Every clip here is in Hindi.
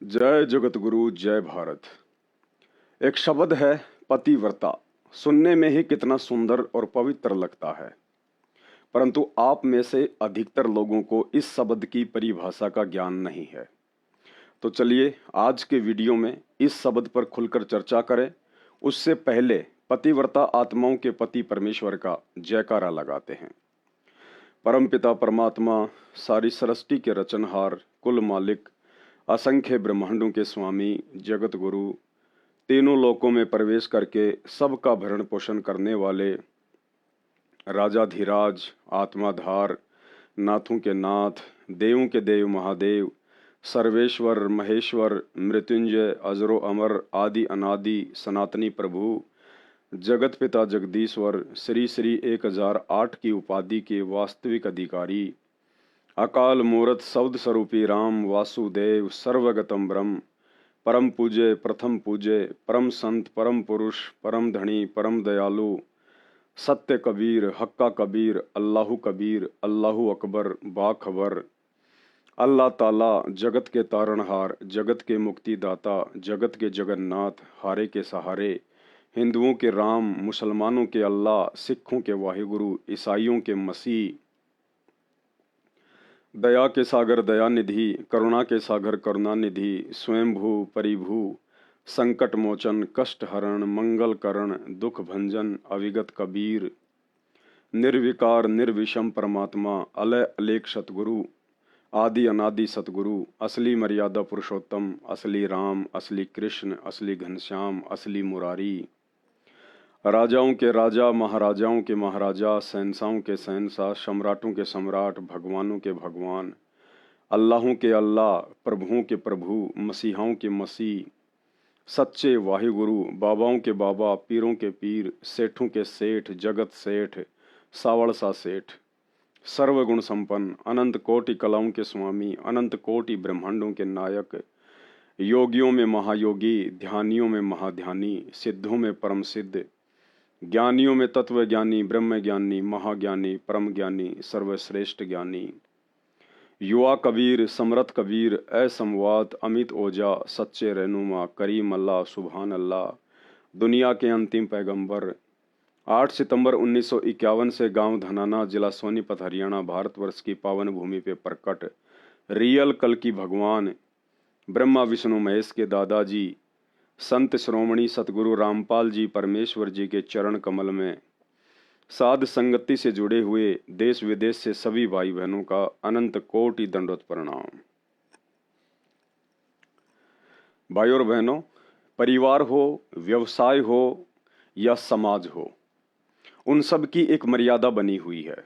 जय जगत गुरु जय भारत। एक शब्द है पतिव्रता। सुनने में ही कितना सुंदर और पवित्र लगता है, परंतु आप में से अधिकतर लोगों को इस शब्द की परिभाषा का ज्ञान नहीं है। तो चलिए आज के वीडियो में इस शब्द पर खुलकर चर्चा करें। उससे पहले पतिव्रता आत्माओं के पति परमेश्वर का जयकारा लगाते हैं। परमपिता परमात्मा, सारी सृष्टि के रचनहार, कुल मालिक, असंख्य ब्रह्मांडों के स्वामी, जगत गुरु, तीनों लोकों में प्रवेश करके सबका भरण पोषण करने वाले राजाधिराज, आत्माधार, नाथों के नाथ, देवों के देव महादेव, सर्वेश्वर महेश्वर, मृत्युंजय, अजरो अमर, आदि अनादि, सनातनी प्रभु, जगत पिता जगदीश्वर, श्री श्री 1008 की उपाधि के वास्तविक अधिकारी, अकाल मूर्त शब्द स्वरूपी राम वासुदेव, सर्वगतम ब्रह्म, परम पूज्य, प्रथम पूज्य, परम संत, परम पुरुष, परम धनी, परम दयालु, सत्य कबीर, हक्का कबीर, अल्लाहु कबीर, अल्लाहु अकबर, बाखबर, अल्लाह ताला, जगत के तारणहार, जगत के मुक्तिदाता, जगत के जगन्नाथ, हारे के सहारे, हिंदुओं के राम, मुसलमानों के अल्लाह, सिखों के वाहिगुरु, ईसाइयों के मसीह, दया के सागर दयानिधि, करुणा के सागर करुणानिधि, स्वयंभू परिभू, संकट मोचन, कष्ट हरण, मंगल करण, दुख भंजन, अविगत कबीर, निर्विकार निर्विषम परमात्मा, अलय अलेख सतगुरु, आदि अनादि सतगुरु, असली मर्यादा पुरुषोत्तम, असली राम, असली कृष्ण, असली घनश्याम, असली मुरारी, राजाओं के राजा, महाराजाओं के महाराजा, शहंशाहों के शहंशाह, सम्राटों के सम्राट, भगवानों के भगवान, अल्लाहों के अल्लाह, प्रभुओं के प्रभु, मसीहाओं के मसीह, सच्चे वाहिगुरु, बाबाओं के बाबा, पीरों के पीर, सेठों के सेठ, जगत सेठ, सावड़ सा सेठ, सर्वगुण संपन्न, अनंत कोटि कलाओं के स्वामी, अनंत कोटि ब्रह्मांडों के नायक, योगियों में महायोगी, ध्यानियों में महाध्यानी, सिद्धों में परम सिद्ध, ज्ञानियों में तत्व ज्ञानी, ब्रह्म ज्ञानी, महाज्ञानी, परम ज्ञानी, सर्वश्रेष्ठ ज्ञानी, युवा कबीर, समरथ कबीर, असंवाद, अमित ओजा, सच्चे रहनुमा, करीम अल्लाह, सुभान अल्लाह, दुनिया के अंतिम पैगंबर। 8 सितंबर 1951 से गांव धनाना, जिला सोनीपत, हरियाणा, भारतवर्ष की पावन भूमि पे प्रकट रियल कल की भगवान, ब्रह्मा विष्णु महेश के दादाजी, संत श्रोमणी सतगुरु रामपाल जी परमेश्वर जी के चरण कमल में साध संगति से जुड़े हुए देश विदेश से सभी भाई बहनों का अनंत कोटि दंडवत प्रणाम। भाई और बहनों, परिवार हो, व्यवसाय हो या समाज हो, उन सब की एक मर्यादा बनी हुई है।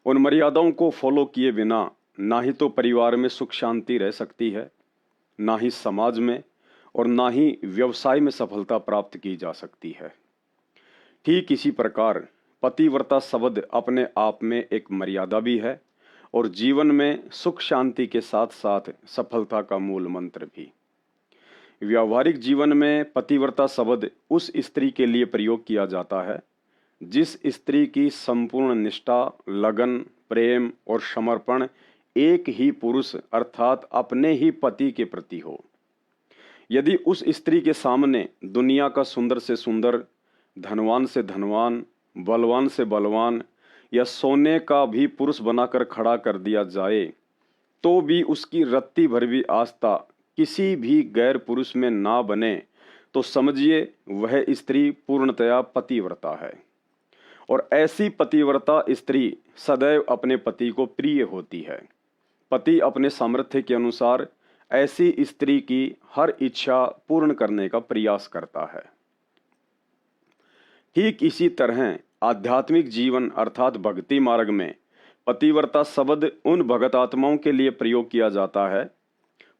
उन मर्यादाओं को फॉलो किए बिना ना ही तो परिवार में सुख शांति रह सकती है, ना ही समाज में, और ना ही व्यवसाय में सफलता प्राप्त की जा सकती है। ठीक इसी प्रकार पतिव्रता शब्द अपने आप में एक मर्यादा भी है और जीवन में सुख शांति के साथ साथ सफलता का मूल मंत्र भी। व्यावहारिक जीवन में पतिव्रता शब्द उस स्त्री के लिए प्रयोग किया जाता है जिस स्त्री की संपूर्ण निष्ठा, लगन, प्रेम और समर्पण एक ही पुरुष अर्थात अपने ही पति के प्रति हो। यदि उस स्त्री के सामने दुनिया का सुंदर से सुंदर, धनवान से धनवान, बलवान से बलवान या सोने का भी पुरुष बनाकर खड़ा कर दिया जाए तो भी उसकी रत्ती भर भी आस्था किसी भी गैर पुरुष में ना बने तो समझिए वह स्त्री पूर्णतया पतिव्रता है। और ऐसी पतिव्रता स्त्री सदैव अपने पति को प्रिय होती है। पति अपने सामर्थ्य के अनुसार ऐसी स्त्री की हर इच्छा पूर्ण करने का प्रयास करता है। ठीक इसी तरह आध्यात्मिक जीवन अर्थात भक्ति मार्ग में पतिव्रता शब्द उन भगत आत्माओं के लिए प्रयोग किया जाता है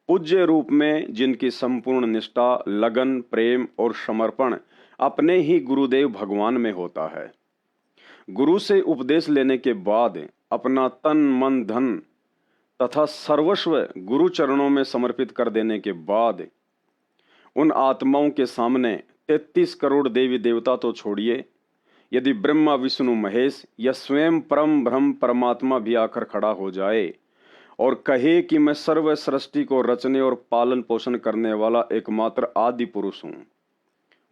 पूज्य रूप में जिनकी संपूर्ण निष्ठा, लगन, प्रेम और समर्पण अपने ही गुरुदेव भगवान में होता है। गुरु से उपदेश लेने के बाद अपना तन मन धन तथा सर्वस्व गुरु चरणों में समर्पित कर देने के बाद उन आत्माओं के सामने 33 करोड़ देवी देवता तो छोड़िए, यदि ब्रह्मा विष्णु महेश या स्वयं परम ब्रह्म परमात्मा भी आकर खड़ा हो जाए और कहे कि मैं सर्व सृष्टि को रचने और पालन पोषण करने वाला एकमात्र आदि पुरुष हूँ।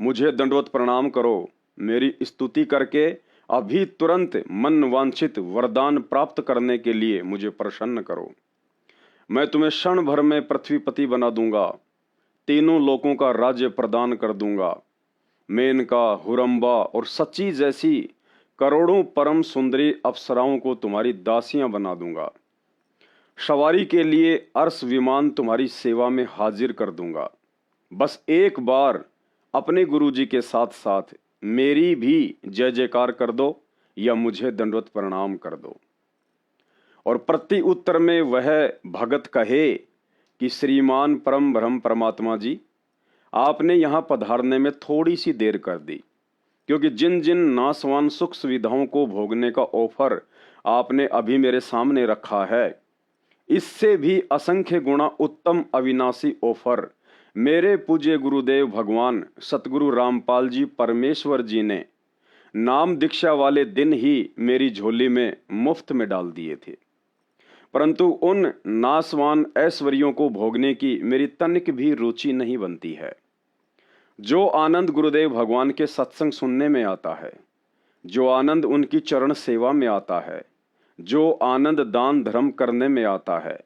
मुझे दंडवत प्रणाम करो, मेरी स्तुति करके अभी तुरंत मन वांछित वरदान प्राप्त करने के लिए मुझे प्रसन्न करो। मैं तुम्हें क्षण भर में पृथ्वीपति बना दूंगा, तीनों लोकों का राज्य प्रदान कर दूंगा। मेनका, हुरम्बा और सची जैसी करोड़ों परम सुंदरी अप्सराओं को तुम्हारी दासियां बना दूंगा। सवारी के लिए अर्श विमान तुम्हारी सेवा में हाजिर कर दूंगा। बस एक बार अपने गुरुजी के साथ साथ मेरी भी जय जयकार कर दो या मुझे दंडवत प्रणाम कर दो। और प्रति उत्तर में वह भगत कहे कि श्रीमान परम ब्रह्म परमात्मा जी, आपने यहाँ पधारने में थोड़ी सी देर कर दी, क्योंकि जिन जिन नासवान सुख सुविधाओं को भोगने का ऑफर आपने अभी मेरे सामने रखा है, इससे भी असंख्य गुणा उत्तम अविनाशी ऑफर मेरे पूज्य गुरुदेव भगवान सतगुरु रामपाल जी परमेश्वर जी ने नाम दीक्षा वाले दिन ही मेरी झोली में मुफ्त में डाल दिए थे। परंतु उन नासवान ऐश्वर्यों को भोगने की मेरी तनिक भी रुचि नहीं बनती है। जो आनंद गुरुदेव भगवान के सत्संग सुनने में आता है, जो आनंद उनकी चरण सेवा में आता है, जो आनंद दान धर्म करने में आता है,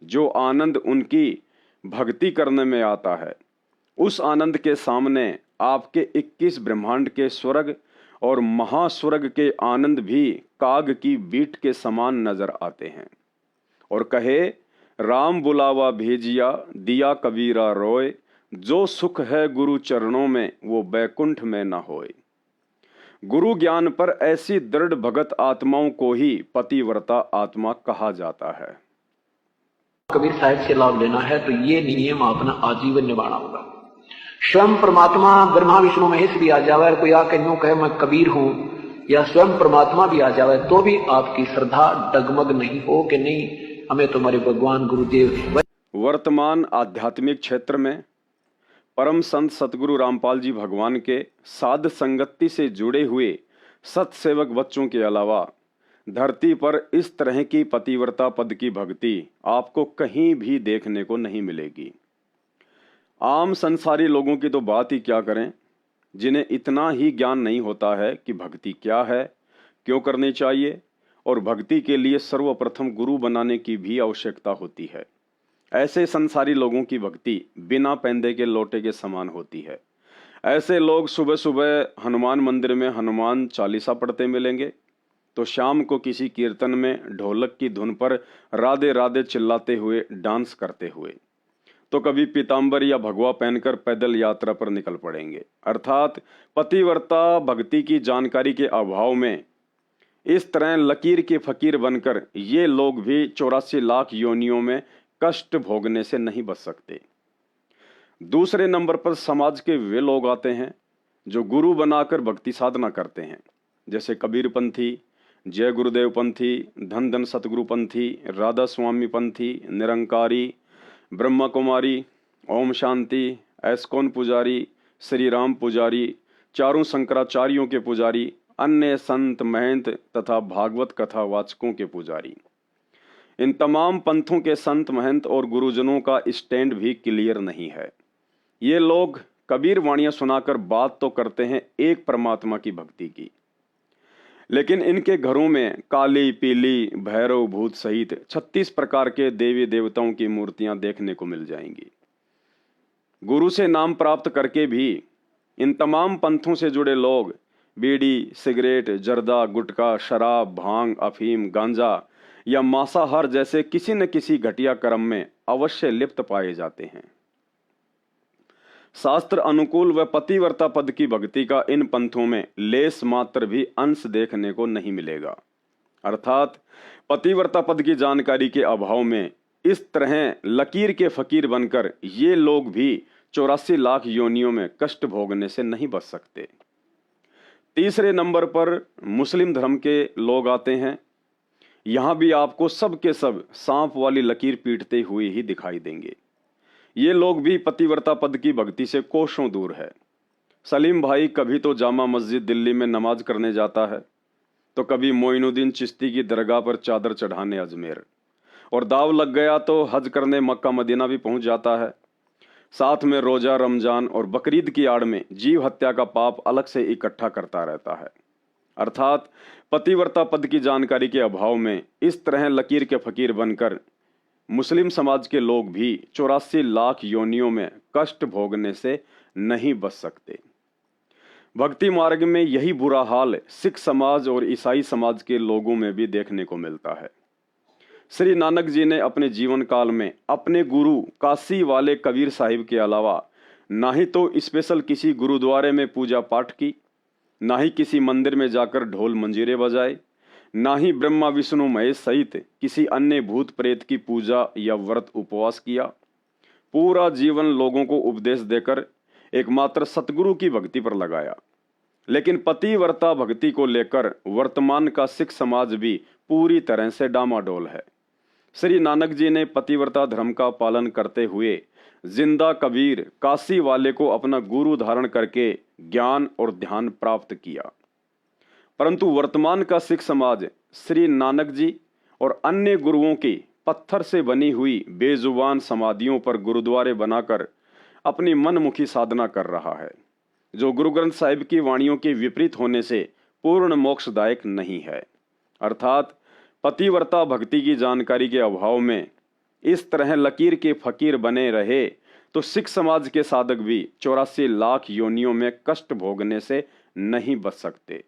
जो आनंद उनकी भक्ति करने में आता है, उस आनंद के सामने आपके 21 ब्रह्मांड के स्वर्ग और महास्वर्ग के आनंद भी काग की बीट के समान नजर आते हैं। और कहे, राम बुलावा भेजिया दिया कबीरा रोए, जो सुख है गुरु चरणों में वो बैकुंठ में न होए। गुरु ज्ञान पर ऐसी दृढ़ भगत आत्माओं को ही पतिव्रता आत्मा कहा जाता है। कबीर साहिब से लाभ लेना है तो ये नियम अपना आजीवन निभाना होगा। स्वयं परमात्मा ब्रह्मा विष्णु महेश भी आ जावे, कोई आके यूं कहे मैं कबीर हूं, या स्वयं परमात्मा भी आ जावे, तो भी आपकी श्रद्धा डगमग नहीं हो कि नहीं हमें तुम्हारे भगवान गुरुदेव। वर्तमान आध्यात्मिक क्षेत्र में परम संत सतगुरु रामपाल जी भगवान के साध संगति से जुड़े हुए सत्सेवक बच्चों के अलावा धरती पर इस तरह की पतिव्रता पद की भक्ति आपको कहीं भी देखने को नहीं मिलेगी। आम संसारी लोगों की तो बात ही क्या करें, जिन्हें इतना ही ज्ञान नहीं होता है कि भक्ति क्या है, क्यों करनी चाहिए, और भक्ति के लिए सर्वप्रथम गुरु बनाने की भी आवश्यकता होती है। ऐसे संसारी लोगों की भक्ति बिना पैंदे के लोटे के समान होती है। ऐसे लोग सुबह सुबह हनुमान मंदिर में हनुमान चालीसा पढ़ते मिलेंगे, तो शाम को किसी कीर्तन में ढोलक की धुन पर राधे राधे चिल्लाते हुए डांस करते हुए, तो कभी पीताम्बर या भगवा पहनकर पैदल यात्रा पर निकल पड़ेंगे। अर्थात पतिव्रता भक्ति की जानकारी के अभाव में इस तरह लकीर के फकीर बनकर ये लोग भी 84 लाख योनियों में कष्ट भोगने से नहीं बच सकते। दूसरे नंबर पर समाज के वे लोग आते हैं जो गुरु बनाकर भक्ति साधना करते हैं, जैसे कबीर पंथी, जय गुरुदेव पंथी, धन धन सतगुरु पंथी, राधा स्वामी पंथी, निरंकारी, ब्रह्मा कुमारी, ओम शांति, एस्कॉन पुजारी, श्री राम पुजारी, चारों शंकराचार्यों के पुजारी, अन्य संत महंत तथा भागवत कथा वाचकों के पुजारी। इन तमाम पंथों के संत महंत और गुरुजनों का स्टैंड भी क्लियर नहीं है। ये लोग कबीर वाणियां सुनाकर बात तो करते हैं एक परमात्मा की भक्ति की, लेकिन इनके घरों में काली, पीली, भैरव, भूत सहित 36 प्रकार के देवी देवताओं की मूर्तियां देखने को मिल जाएंगी। गुरु से नाम प्राप्त करके भी इन तमाम पंथों से जुड़े लोग बीड़ी, सिगरेट, जर्दा, गुटखा, शराब, भांग, अफीम, गांजा या मांसाहार जैसे किसी न किसी घटिया कर्म में अवश्य लिप्त पाए जाते हैं। शास्त्र अनुकूल व पतिव्रता पद की भक्ति का इन पंथों में लेस मात्र भी अंश देखने को नहीं मिलेगा। अर्थात पतिव्रता पद की जानकारी के अभाव में इस तरह लकीर के फकीर बनकर ये लोग भी 84 लाख योनियों में कष्ट भोगने से नहीं बच सकते। तीसरे नंबर पर मुस्लिम धर्म के लोग आते हैं। यहां भी आपको सब के सब सांप वाली लकीर पीटते हुए ही दिखाई देंगे। ये लोग भी पतिव्रता पद की भक्ति से कोसों दूर है। सलीम भाई कभी तो जामा मस्जिद दिल्ली में नमाज करने जाता है, तो कभी मोइनुद्दीन चिश्ती की दरगाह पर चादर चढ़ाने अजमेर, और दाव लग गया तो हज करने मक्का मदीना भी पहुंच जाता है। साथ में रोजा, रमजान और बकरीद की आड़ में जीव हत्या का पाप अलग से इकट्ठा करता रहता है। अर्थात पतिव्रता पद की जानकारी के अभाव में इस तरह लकीर के फकीर बनकर मुस्लिम समाज के लोग भी 84 लाख योनियों में कष्ट भोगने से नहीं बच सकते। भक्ति मार्ग में यही बुरा हाल सिख समाज और ईसाई समाज के लोगों में भी देखने को मिलता है। श्री नानक जी ने अपने जीवन काल में अपने गुरु काशी वाले कबीर साहिब के अलावा ना ही तो स्पेशल किसी गुरुद्वारे में पूजा पाठ की, ना ही किसी मंदिर में जाकर ढोल मंजीरे बजाए, ना ही ब्रह्मा विष्णु महेश सहित किसी अन्य भूत प्रेत की पूजा या व्रत उपवास किया। पूरा जीवन लोगों को उपदेश देकर एकमात्र सतगुरु की भक्ति पर लगाया। लेकिन पतिव्रता भक्ति को लेकर वर्तमान का सिख समाज भी पूरी तरह से डामाडोल है। श्री नानक जी ने पतिव्रता धर्म का पालन करते हुए जिंदा कबीर काशी वाले को अपना गुरु धारण करके ज्ञान और ध्यान प्राप्त किया। परंतु वर्तमान का सिख समाज श्री नानक जी और अन्य गुरुओं की पत्थर से बनी हुई बेजुबान समाधियों पर गुरुद्वारे बनाकर अपनी मनमुखी साधना कर रहा है, जो गुरु ग्रंथ साहिब की वाणियों के विपरीत होने से पूर्ण मोक्षदायक नहीं है। अर्थात पतिव्रता भक्ति की जानकारी के अभाव में इस तरह लकीर के फकीर बने रहे तो सिख समाज के साधक भी 84 लाख योनियों में कष्ट भोगने से नहीं बच सकते।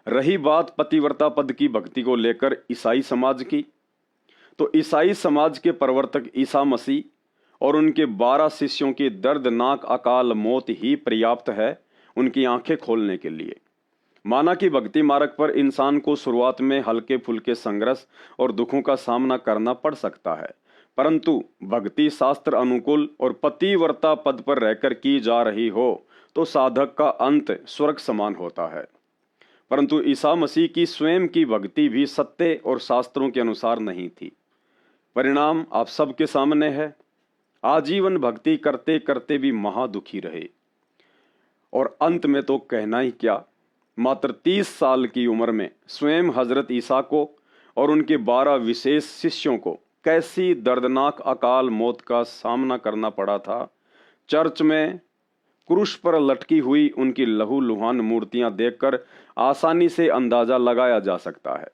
रही बात पतिव्रता पद की भक्ति को लेकर ईसाई समाज की, तो ईसाई समाज के प्रवर्तक ईसा मसीह और उनके 12 शिष्यों की दर्दनाक अकाल मौत ही पर्याप्त है उनकी आंखें खोलने के लिए। माना कि भक्ति मार्ग पर इंसान को शुरुआत में हल्के फुल्के संघर्ष और दुखों का सामना करना पड़ सकता है, परंतु भक्ति शास्त्र अनुकूल और पतिव्रता पद पर रहकर की जा रही हो तो साधक का अंत स्वर्ग समान होता है। परंतु ईसा मसीह की स्वयं की भक्ति भी सत्य और शास्त्रों के अनुसार नहीं थी। परिणाम आप सबके सामने है। आजीवन भक्ति करते करते भी महादुखी रहे और अंत में तो कहना ही क्या, मात्र 30 साल की उम्र में स्वयं हजरत ईसा को और उनके 12 विशेष शिष्यों को कैसी दर्दनाक अकाल मौत का सामना करना पड़ा था। चर्च में क्रूस पर लटकी हुई उनकी लहूलुहान मूर्तियां देखकर आसानी से अंदाजा लगाया जा सकता है।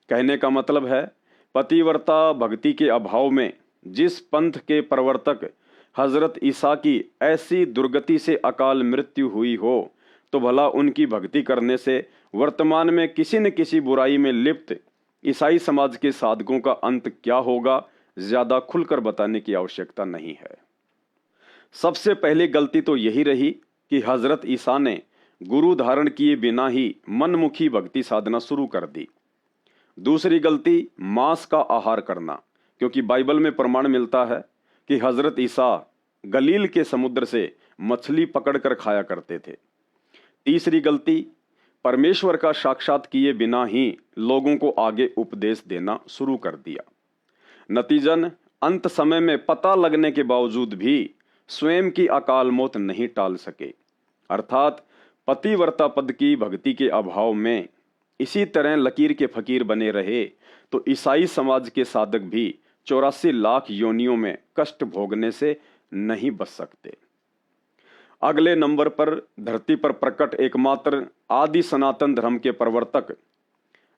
कहने का मतलब है, पतिव्रता भक्ति के अभाव में जिस पंथ के प्रवर्तक हजरत ईसा की ऐसी दुर्गति से अकाल मृत्यु हुई हो तो भला उनकी भक्ति करने से वर्तमान में किसी न किसी बुराई में लिप्त ईसाई समाज के साधकों का अंत क्या होगा, ज्यादा खुलकर बताने की आवश्यकता नहीं है। सबसे पहली गलती तो यही रही कि हजरत ईसा ने गुरु धारण किए बिना ही मनमुखी भक्ति साधना शुरू कर दी। दूसरी गलती मांस का आहार करना, क्योंकि बाइबल में प्रमाण मिलता है कि हजरत ईसा गलील के समुद्र से मछली पकड़कर खाया करते थे। तीसरी गलती परमेश्वर का साक्षात किए बिना ही लोगों को आगे उपदेश देना शुरू कर दिया। नतीजन अंत समय में पता लगने के बावजूद भी स्वयं की अकाल मौत नहीं टाल सके। अर्थात पतिव्रता पद की भक्ति के अभाव में इसी तरह लकीर के फकीर बने रहे तो ईसाई समाज के साधक भी 84 लाख योनियों में कष्ट भोगने से नहीं बच सकते। अगले नंबर पर धरती पर प्रकट एकमात्र आदि सनातन धर्म के प्रवर्तक,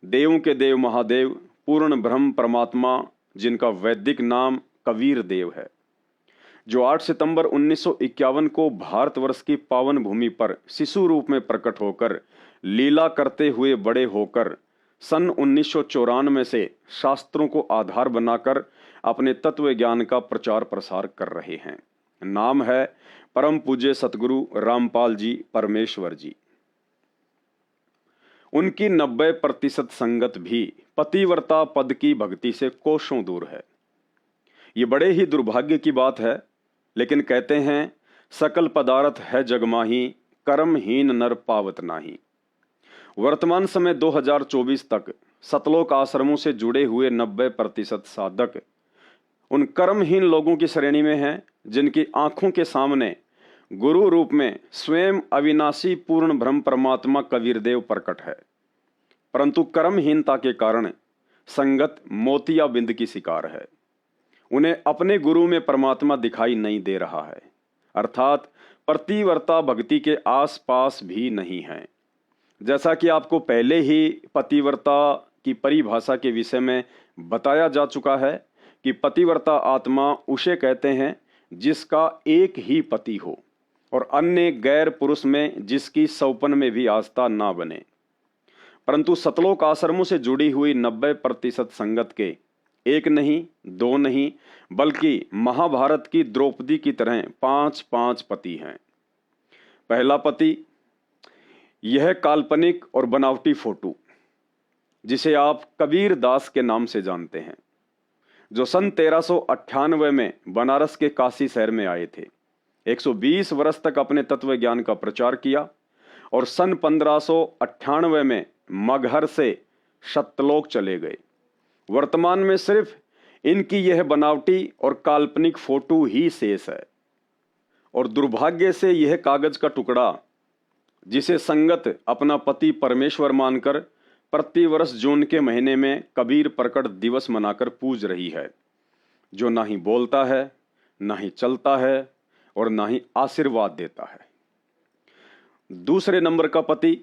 देवों के देव महादेव, पूर्ण ब्रह्म परमात्मा, जिनका वैदिक नाम कबीर देव है, जो 8 सितंबर 1951 को भारतवर्ष की पावन भूमि पर शिशु रूप में प्रकट होकर लीला करते हुए बड़े होकर सन 1994 से शास्त्रों को आधार बनाकर अपने तत्व ज्ञान का प्रचार प्रसार कर रहे हैं। नाम है परम पूज्य सतगुरु रामपाल जी परमेश्वर जी। उनकी 90% संगत भी पतिव्रता पद की भक्ति से कोसों दूर है। ये बड़े ही दुर्भाग्य की बात है, लेकिन कहते हैं सकल पदार्थ है जगमाही, कर्महीन नर पावत नाही। वर्तमान समय 2024 तक सतलोक आश्रमों से जुड़े हुए 90% साधक उन कर्महीन लोगों की श्रेणी में हैं जिनकी आंखों के सामने गुरु रूप में स्वयं अविनाशी पूर्ण ब्रह्म परमात्मा कबीर देव प्रकट है, परंतु कर्महीनता के कारण संगत मोतियाबिंद की शिकार है। उन्हें अपने गुरु में परमात्मा दिखाई नहीं दे रहा है, अर्थात पतिव्रता भक्ति के आसपास भी नहीं है। जैसा कि आपको पहले ही पतिव्रता की परिभाषा के विषय में बताया जा चुका है कि पतिव्रता आत्मा उसे कहते हैं जिसका एक ही पति हो और अन्य गैर पुरुष में जिसकी सौपन में भी आस्था ना बने। परंतु सतलोक आश्रमों से जुड़ी हुई 90% संगत के एक नहीं, दो नहीं, बल्कि महाभारत की द्रौपदी की तरह 5-5 पति हैं। पहला पति, यह काल्पनिक और बनावटी फोटो जिसे आप कबीर दास के नाम से जानते हैं, जो सन 1398 में बनारस के काशी शहर में आए थे। 120 वर्ष तक अपने तत्व ज्ञान का प्रचार किया और सन 1598 में मगहर से सतलोक चले गए। वर्तमान में सिर्फ इनकी यह बनावटी और काल्पनिक फोटो ही शेष है और दुर्भाग्य से यह कागज का टुकड़ा जिसे संगत अपना पति परमेश्वर मानकर प्रतिवर्ष जून के महीने में कबीर प्रकट दिवस मनाकर पूज रही है, जो ना ही बोलता है, ना ही चलता है और ना ही आशीर्वाद देता है। दूसरे नंबर का पति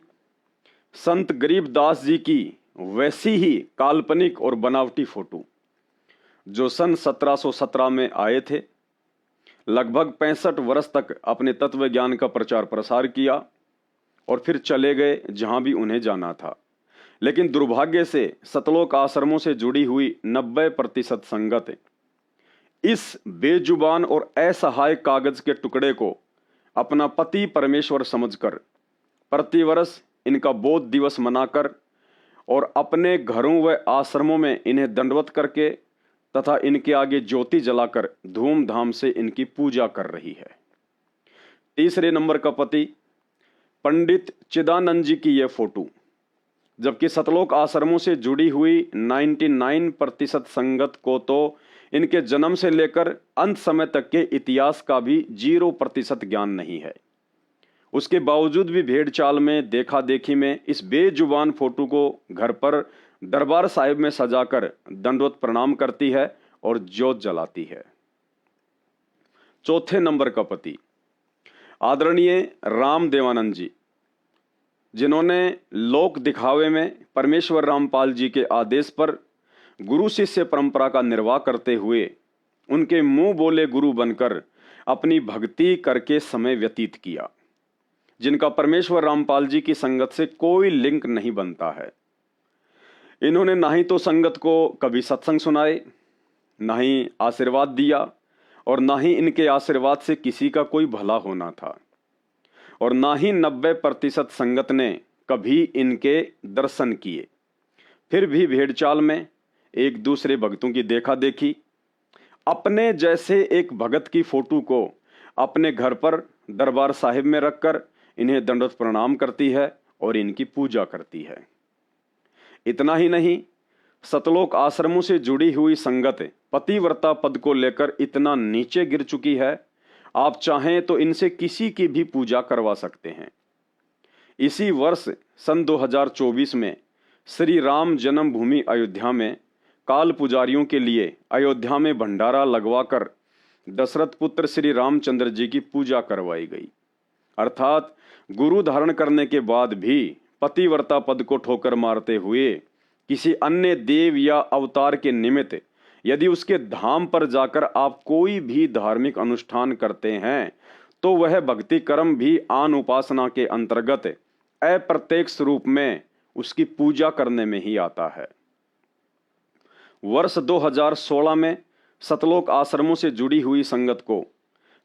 संत गरीबदास जी की वैसी ही काल्पनिक और बनावटी फोटो, जो सन 1717 में आए थे। लगभग 65 वर्ष तक अपने तत्व ज्ञान का प्रचार प्रसार किया और फिर चले गए जहां भी उन्हें जाना था। लेकिन दुर्भाग्य से सतलोक आश्रमों से जुड़ी हुई 90% संगत इस बेजुबान और असहाय कागज के टुकड़े को अपना पति परमेश्वर समझकर प्रतिवर्ष इनका बोध दिवस मनाकर और अपने घरों व आश्रमों में इन्हें दंडवत करके तथा इनके आगे ज्योति जलाकर धूमधाम से इनकी पूजा कर रही है। तीसरे नंबर का पति पंडित चिदानंद जी की यह फोटो, जबकि सतलोक आश्रमों से जुड़ी हुई 99% संगत को तो इनके जन्म से लेकर अंत समय तक के इतिहास का भी 0% ज्ञान नहीं है। उसके बावजूद भी भेड़ चाल में देखा देखी में इस बेजुबान फोटो को घर पर दरबार साहिब में सजाकर दंडवत प्रणाम करती है और ज्योत जलाती है। चौथे नंबर का पति आदरणीय राम देवानंद जी, जिन्होंने लोक दिखावे में परमेश्वर रामपाल जी के आदेश पर गुरु शिष्य परंपरा का निर्वाह करते हुए उनके मुंह बोले गुरु बनकर अपनी भक्ति करके समय व्यतीत किया, जिनका परमेश्वर रामपाल जी की संगत से कोई लिंक नहीं बनता है। इन्होंने ना ही तो संगत को कभी सत्संग सुनाए, ना ही आशीर्वाद दिया और ना ही इनके आशीर्वाद से किसी का कोई भला होना था और ना ही 90% संगत ने कभी इनके दर्शन किए। फिर भी भेड़चाल में एक दूसरे भक्तों की देखा देखी अपने जैसे एक भगत की फोटो को अपने घर पर दरबार साहिब में रखकर इन्हें दंडवत प्रणाम करती है और इनकी पूजा करती है। इतना ही नहीं, सतलोक आश्रमों से जुड़ी हुई संगत पतिव्रता पद को लेकर इतना नीचे गिर चुकी है, आप चाहें तो इनसे किसी की भी पूजा करवा सकते हैं। इसी वर्ष सन 2024 में श्री राम जन्मभूमि अयोध्या में काल पुजारियों के लिए अयोध्या में भंडारा लगवाकर दशरथ पुत्र श्री रामचंद्र जी की पूजा करवाई गई। अर्थात गुरु धारण करने के बाद भी पतिव्रता पद को ठोकर मारते हुए किसी अन्य देव या अवतार के निमित्त यदि उसके धाम पर जाकर आप कोई भी धार्मिक अनुष्ठान करते हैं तो वह भक्ति कर्म भी आन उपासना के अंतर्गत अप्रत्यक्ष रूप में उसकी पूजा करने में ही आता है। वर्ष 2016 में सतलोक आश्रमों से जुड़ी हुई संगत को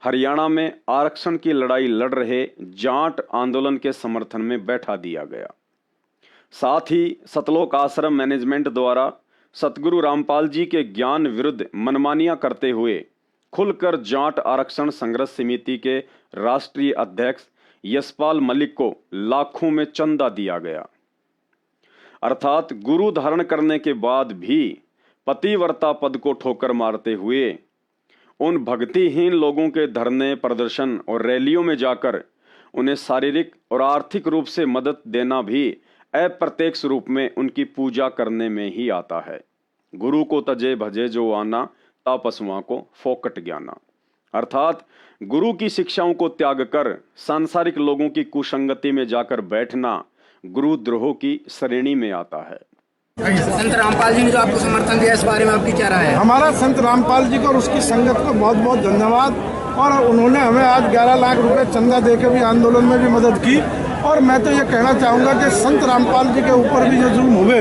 हरियाणा में आरक्षण की लड़ाई लड़ रहे जाट आंदोलन के समर्थन में बैठा दिया गया। साथ ही सतलोक आश्रम मैनेजमेंट द्वारा सतगुरु रामपाल जी के ज्ञान विरुद्ध मनमानियां करते हुए खुलकर जाट आरक्षण संघर्ष समिति के राष्ट्रीय अध्यक्ष यशपाल मलिक को लाखों में चंदा दिया गया। अर्थात गुरु धारण करने के बाद भी पतिव्रता पद को ठोकर मारते हुए उन भक्तिहीन लोगों के धरने, प्रदर्शन और रैलियों में जाकर उन्हें शारीरिक और आर्थिक रूप से मदद देना भी अप्रत्यक्ष रूप में उनकी पूजा करने में ही आता है। गुरु को तजे भजे जो आना, तापसुआ को फोकट ज्ञाना। अर्थात गुरु की शिक्षाओं को त्याग कर सांसारिक लोगों की कुसंगति में जाकर बैठना गुरुद्रोह की श्रेणी में आता है। संत रामपाल जी ने जो आपको समर्थन दिया, इस बारे में आपकी क्या राय है? हमारा संत रामपाल जी को और उसकी संगत को बहुत बहुत धन्यवाद। और उन्होंने हमें आज 11 लाख रुपए चंदा देकर भी आंदोलन में भी मदद की। और मैं तो ये कहना चाहूँगा कि संत रामपाल जी के ऊपर भी जो जुल्म हुए,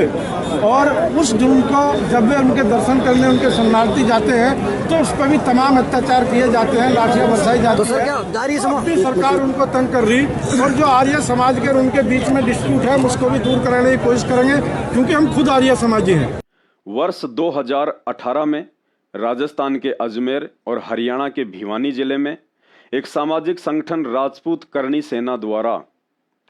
और उस जुल्म को जब वे उनके दर्शन करने उनके शरणार्थी जाते हैं तो उस पर भी तमाम अत्याचार किए जाते हैं, लाठियाँ बरसाई जाती हैं। सरकार उनको तंग कर रही, और जो आर्य समाज के और उनके बीच में डिस्प्यूट है उसको भी दूर कराने की कोशिश करेंगे, क्योंकि हम खुद आर्य समाजी हैं। वर्ष 2018 में राजस्थान के अजमेर और हरियाणा के भिवानी जिले में एक सामाजिक संगठन राजपूत करणी सेना द्वारा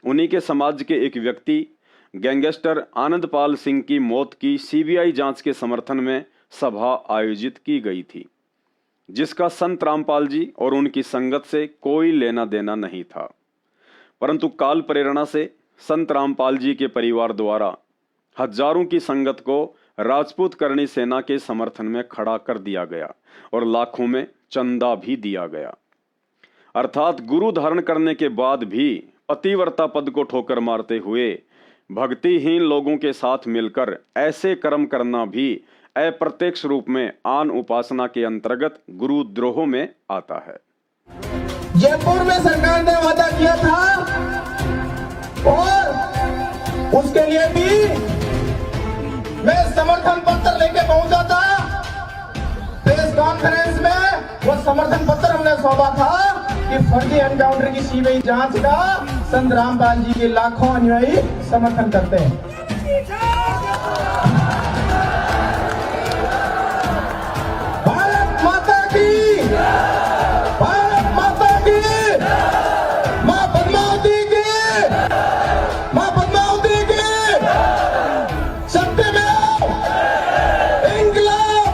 उन्हीं के समाज के एक व्यक्ति गैंगस्टर आनंदपाल सिंह की मौत की सीबीआई जांच के समर्थन में सभा आयोजित की गई थी, जिसका संत रामपाल जी और उनकी संगत से कोई लेना देना नहीं था। परंतु काल प्रेरणा से संत रामपाल जी के परिवार द्वारा हजारों की संगत को राजपूत करणी सेना के समर्थन में खड़ा कर दिया गया और लाखों में चंदा भी दिया गया। अर्थात गुरु धारण करने के बाद भी पतिव्रता पद को ठोकर मारते हुए भक्तिहीन लोगों के साथ मिलकर ऐसे कर्म करना भी अप्रत्यक्ष रूप में आन उपासना के अंतर्गत गुरुद्रोह में आता है। जयपुर में सरकार ने वादा किया था और उसके लिए भी मैं समर्थन पत्र लेके पहुंचा था। प्रेस कॉन्फ्रेंस में वो समर्थन पत्र हमने सौंपा था कि फर्जी एनकाउंटर की सीबीआई जांच का संत रामपाल जी के लाखों अनुयायी समर्थन करते हैं। भारत माता की, भारत माता की, मां पद्मावती की, मां पद्मावती की, सत्यमेव इंकलाब।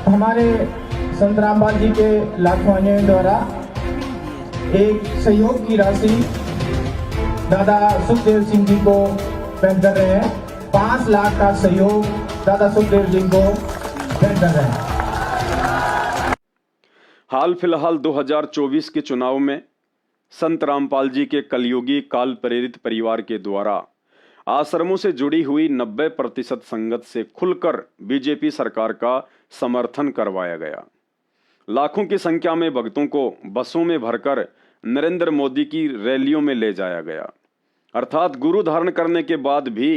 हमारे संत रामपाल जी के लाखों अनुयायियों द्वारा एक सहयोग की राशि दादा सुखदेव सिंह जी को पेश कर रहे हैं। 5 लाख का सहयोग दादा सुखदेव जी को पेश कर रहे हैं। हाल फिलहाल 2024 के चुनाव में संत रामपाल जी के कलयुगी काल प्रेरित परिवार के द्वारा आश्रमों से जुड़ी हुई 90% संगत से खुलकर बीजेपी सरकार का समर्थन करवाया गया। लाखों की संख्या में भक्तों को बसों में भरकर नरेंद्र मोदी की रैलियों में ले जाया गया। अर्थात गुरु धारण करने के बाद भी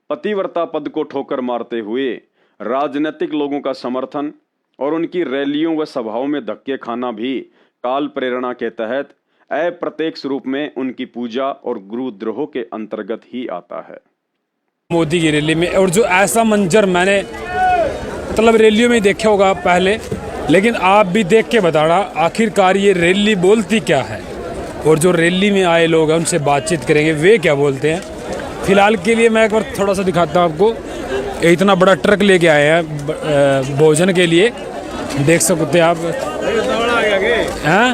पतिव्रता पद को ठोकर मारते हुए राजनीतिक लोगों का समर्थन और उनकी रैलियों व सभाओं में धक्के खाना भी काल प्रेरणा के तहत अप्रत्यक्ष रूप में उनकी पूजा और गुरुद्रोह के अंतर्गत ही आता है। मोदी की रैली में, और जो ऐसा मंजर मैंने मतलब रैलियों में देखा होगा पहले, लेकिन आप भी देख के बताना आखिरकार ये रैली बोलती क्या है, और जो रैली में आए लोग हैं उनसे बातचीत करेंगे वे क्या बोलते हैं। फिलहाल के लिए मैं एक बार थोड़ा सा दिखाता हूँ आपको। इतना बड़ा ट्रक लेके आए हैं भोजन के लिए, देख सकते हैं आप। हैं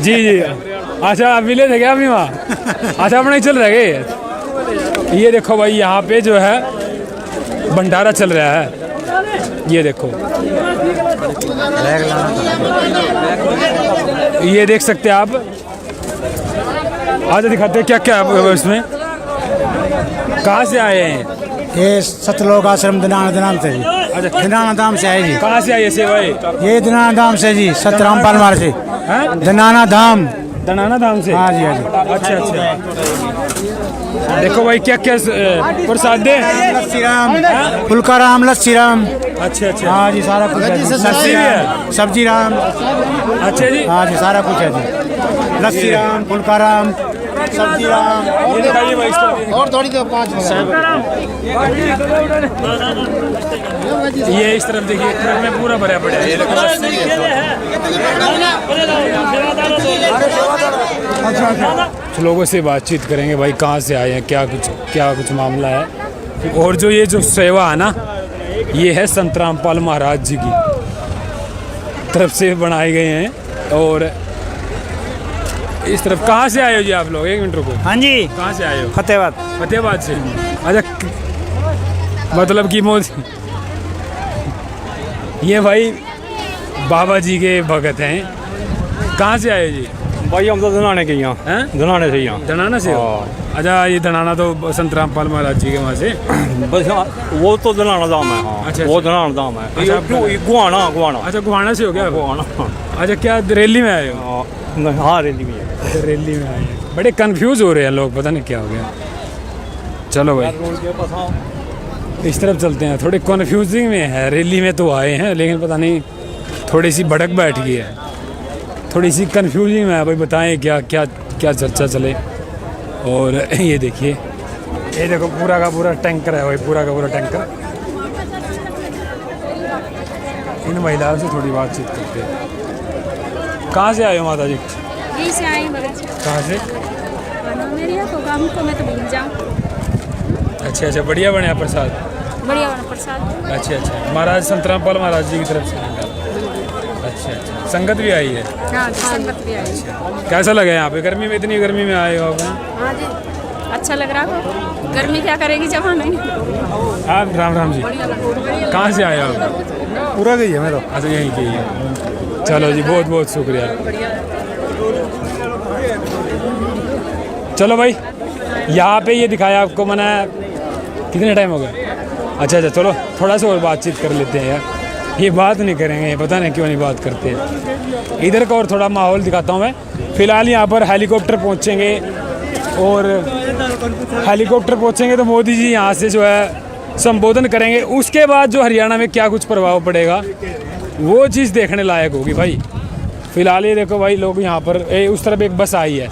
जी जी, अच्छा आप मिले थे क्या अभी वहाँ? अच्छा अपना ही चल रहा है। ये देखो भाई, यहाँ पे जो है भंडारा चल रहा है। ये देखो, ये देख सकते हैं आप। आज दिखाते हैं क्या क्या है इसमें। कहाँ से आए हैं? ये सतलोक आश्रम दिनाना धाम से जी। अच्छा, दिनाना धाम से आए जी। कहाँ से आए सेवा? ये दिनाना धाम से जी, सत रामपाल मार से। दिनाना धाम, दनाना धाम से। हाँ जी हाँ जी। अच्छा अच्छा, देखो भाई क्या क्या प्रसाद दे। लस्सी राम, फुल्का राम, लस्सी राम। अच्छा अच्छा, हाँ जी सारा कुछ है जी। लस्सी भी है, सब्जी राम। अच्छा जी, हाँ जी सारा कुछ है जी। लस्सी राम, फुल्का राम, सब्जी राम। ये दिखाइए भाई इसको। और थोड़ी देर 5 ये इस तरफ देखिए, ट्रक में पूरा भरा पड़ा है। कुछ लोगों से बातचीत करेंगे भाई, कहाँ से आए हैं, क्या कुछ मामला है। और जो ये जो सेवा है ना, ये है संत रामपाल महाराज जी की तरफ से बनाए गए हैं। और इस तरफ कहाँ से आए हो जी आप लोग? एक मिनट रुको। हाँ जी, कहाँ से आए हो? फतेहाबाद। फतेहाबाद से। अच्छा, मतलब कि मोदी ये भाई बाबा जी के भगत हैं। कहाँ से आए हो जी? भाई हम तो धनाने के यहाँ हैं? धनाने से यहाँ। धनाना से हो? अच्छा, ये धनाना तो संत रामपाल महाराज जी के वहाँ से। बस वो तो धनाना धाम है। हाँ, अच्छा, वो अच्छा। धनाना धाम है। अच्छा, गुआना। अच्छा, गुहाना से हो गया? गुआना। अच्छा, क्या रैली में आए हो? हाँ, रैली में है। अच्छा, रैली में आए हैं। बड़े कंफ्यूज हो रहे हैं लोग, पता नहीं क्या हो गया। चलो भाई इस तरफ चलते हैं। थोड़े कन्फ्यूजिंग में है, रैली में तो आए हैं लेकिन पता नहीं थोड़ी सी भड़क बैठ गई है, थोड़ी सी कन्फ्यूजिंग में है भाई। बताएं क्या क्या क्या चर्चा चले। और ये देखिए, ये देखो पूरा का पूरा टैंकर है भाई, पूरा का पूरा टैंकर। इन महिलाओं से थोड़ी बातचीत करते हैं। कहाँ से आए हो माता जी? यहीं से आई बगल से। कहाँ से? मेरी प्रोग्राम को मैं तो भूल जाऊँ। अच्छा अच्छा, बढ़िया बढ़िया प्रसाद। बढ़िया वाला प्रसाद। अच्छा अच्छा, महाराज संत रामपाल महाराज जी की तरफ से। अच्छा अच्छा, संगत भी आई है? हाँ, संगत भी आई। कैसा लगा यहाँ पे? गर्मी में, इतनी गर्मी में आए हो आप? हाँ जी, अच्छा लग रहा है। गर्मी क्या करेगी जब नहीं। आप राम राम जी, कहाँ से आए हो आप? पूरा गई है मैं तो। अच्छा, यहीं के ही है। चलो जी, बहुत बहुत शुक्रिया। चलो भाई, यहाँ पे ये दिखाया आपको मैंने। कितने टाइम हो गया? अच्छा अच्छा, चलो थोड़ा सा और बातचीत कर लेते हैं यार। ये बात नहीं करेंगे, पता नहीं क्यों नहीं बात करते। इधर का और थोड़ा माहौल दिखाता हूँ मैं। फ़िलहाल यहाँ पर हेलीकॉप्टर पहुँचेंगे और हेलीकॉप्टर पहुँचेंगे तो मोदी जी यहाँ से जो है संबोधन करेंगे। उसके बाद जो हरियाणा में क्या कुछ प्रभाव पड़ेगा वो चीज़ देखने लायक होगी भाई। फ़िलहाल ये देखो भाई, लोग यहाँ पर उस तरफ एक बस आई है,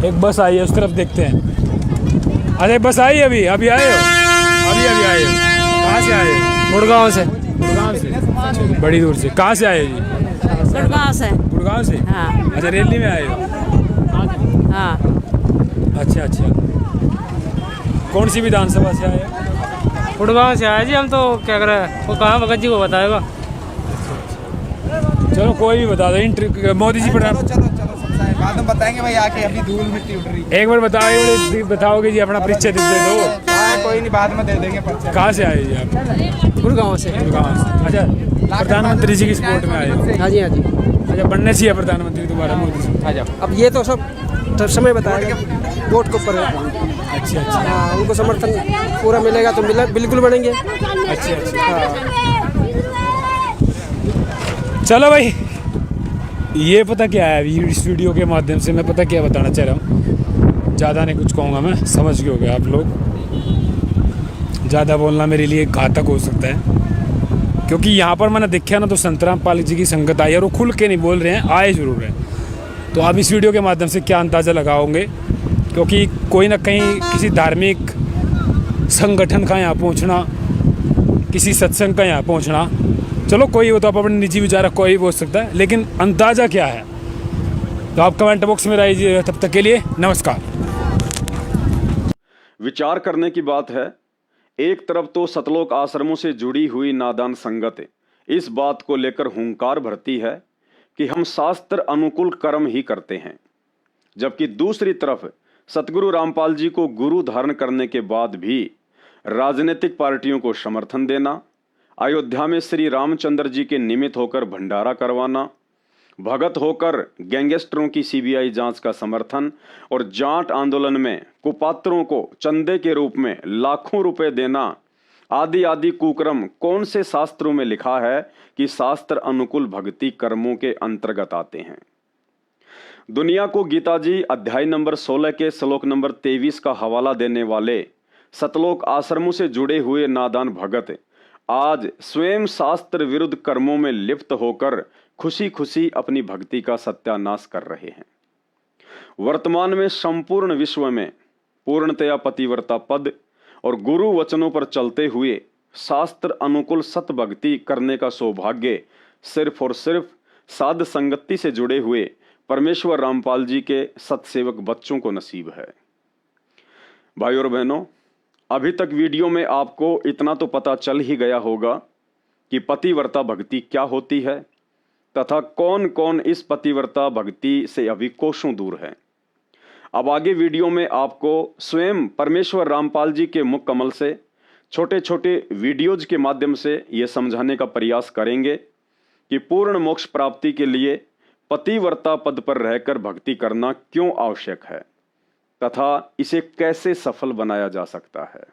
एक बस आई है, उस तरफ देखते हैं। अरे बस आई अभी अभी आए हो? अभी अभी आए हो? कहाँ से आए हो? गुड़गांव से। गुड़गांव से? बड़ी दूर से। कहाँ से आए हो जी? गुड़गांव से। गुड़गांव से? हाँ। अच्छा, रैली में आए हो? हाँ। अच्छा अच्छा, कौन सी विधानसभा से आए हो? गुड़गांव से आए जी हम। तो क्या करें, वो कहाँ भगत जी को बताएगा। चलो कोई भी बता दो। मोदी जी प्रधान। बाद में बताएंगे भाई, आके अभी धूल मिट्टी उठ रही एक बार बताओगे जी, अपना परिचय दे दो। है। कोई नहीं, बाद में दे देंगे परिचय। कहाँ से आए जी आप? गुड़गांव से। गुड़गांव से। अच्छा, प्रधानमंत्री जी की सपोर्ट में आए हो? हाँ जी, हाँ जी। अच्छा, बनने चाहिए प्रधानमंत्री दोबारा मोदी जी? आ जाओ। अब ये तो सब समय बताएगा, वोट के ऊपर है। अच्छा अच्छा। हाँ, उनको समर्थन पूरा मिलेगा तो बिल्कुल बनेंगे। अच्छा अच्छा, चलो भाई, ये पता क्या है, इस वीडियो के माध्यम से मैं पता क्या बताना चाह रहा हूँ। ज़्यादा नहीं कुछ कहूँगा मैं, समझ गए होगे आप लोग। ज़्यादा बोलना मेरे लिए घातक हो सकता है, क्योंकि यहाँ पर मैंने देखा ना तो संत रामपाल जी की संगत आई है और वो खुल के नहीं बोल रहे हैं, आए ज़रूर हैं। तो आप इस वीडियो के माध्यम से क्या अंदाज़ा लगाओगे, क्योंकि कोई ना कहीं किसी धार्मिक संगठन का यहाँ पहुँचना, किसी सत्संग का यहाँ पहुँचना, चलो कोई वो तो आप अपने निजी विचार कोई भी बोल सकता है, लेकिन अंदाज़ा क्या है तो आप कमेंट बॉक्स में रहिए। तब तक के लिए नमस्कार। विचार करने की बात है। एक तरफ तो सतलोक आश्रमों से जुड़ी हुई नादान संगत इस बात को लेकर हुंकार भरती है कि हम शास्त्र अनुकूल कर्म ही करते हैं, जबकि दूसरी तरफ सतगुरु रामपाल जी को गुरु धारण करने के बाद भी राजनीतिक पार्टियों को समर्थन देना, अयोध्या में श्री रामचंद्र जी के निमित्त होकर भंडारा करवाना, भगत होकर गैंगस्टरों की सीबीआई जांच का समर्थन और जाट आंदोलन में कुपात्रों को चंदे के रूप में लाखों रुपए देना आदि आदि कुकर्म कौन से शास्त्रों में लिखा है कि शास्त्र अनुकूल भक्ति कर्मों के अंतर्गत आते हैं। दुनिया को गीता जी अध्याय नंबर 16 के श्लोक नंबर 23 का हवाला देने वाले सतलोक आश्रमों से जुड़े हुए नादान भगत आज स्वयं शास्त्र विरुद्ध कर्मों में लिप्त होकर खुशी खुशी अपनी भक्ति का सत्यानाश कर रहे हैं। वर्तमान में संपूर्ण विश्व में पूर्णतया पतिव्रता पद और गुरु वचनों पर चलते हुए शास्त्र अनुकूल सत भक्ति करने का सौभाग्य सिर्फ और सिर्फ साध संगति से जुड़े हुए परमेश्वर रामपाल जी के सतसेवक बच्चों को नसीब है। भाई और बहनों, अभी तक वीडियो में आपको इतना तो पता चल ही गया होगा कि पतिव्रता भक्ति क्या होती है तथा कौन कौन इस पतिव्रता भक्ति से अभी कोसों दूर है। अब आगे वीडियो में आपको स्वयं परमेश्वर रामपाल जी के मुख कमल से छोटे छोटे वीडियोज के माध्यम से ये समझाने का प्रयास करेंगे कि पूर्ण मोक्ष प्राप्ति के लिए पतिव्रता पद पर रहकर भक्ति करना क्यों आवश्यक है तथा इसे कैसे सफल बनाया जा सकता है।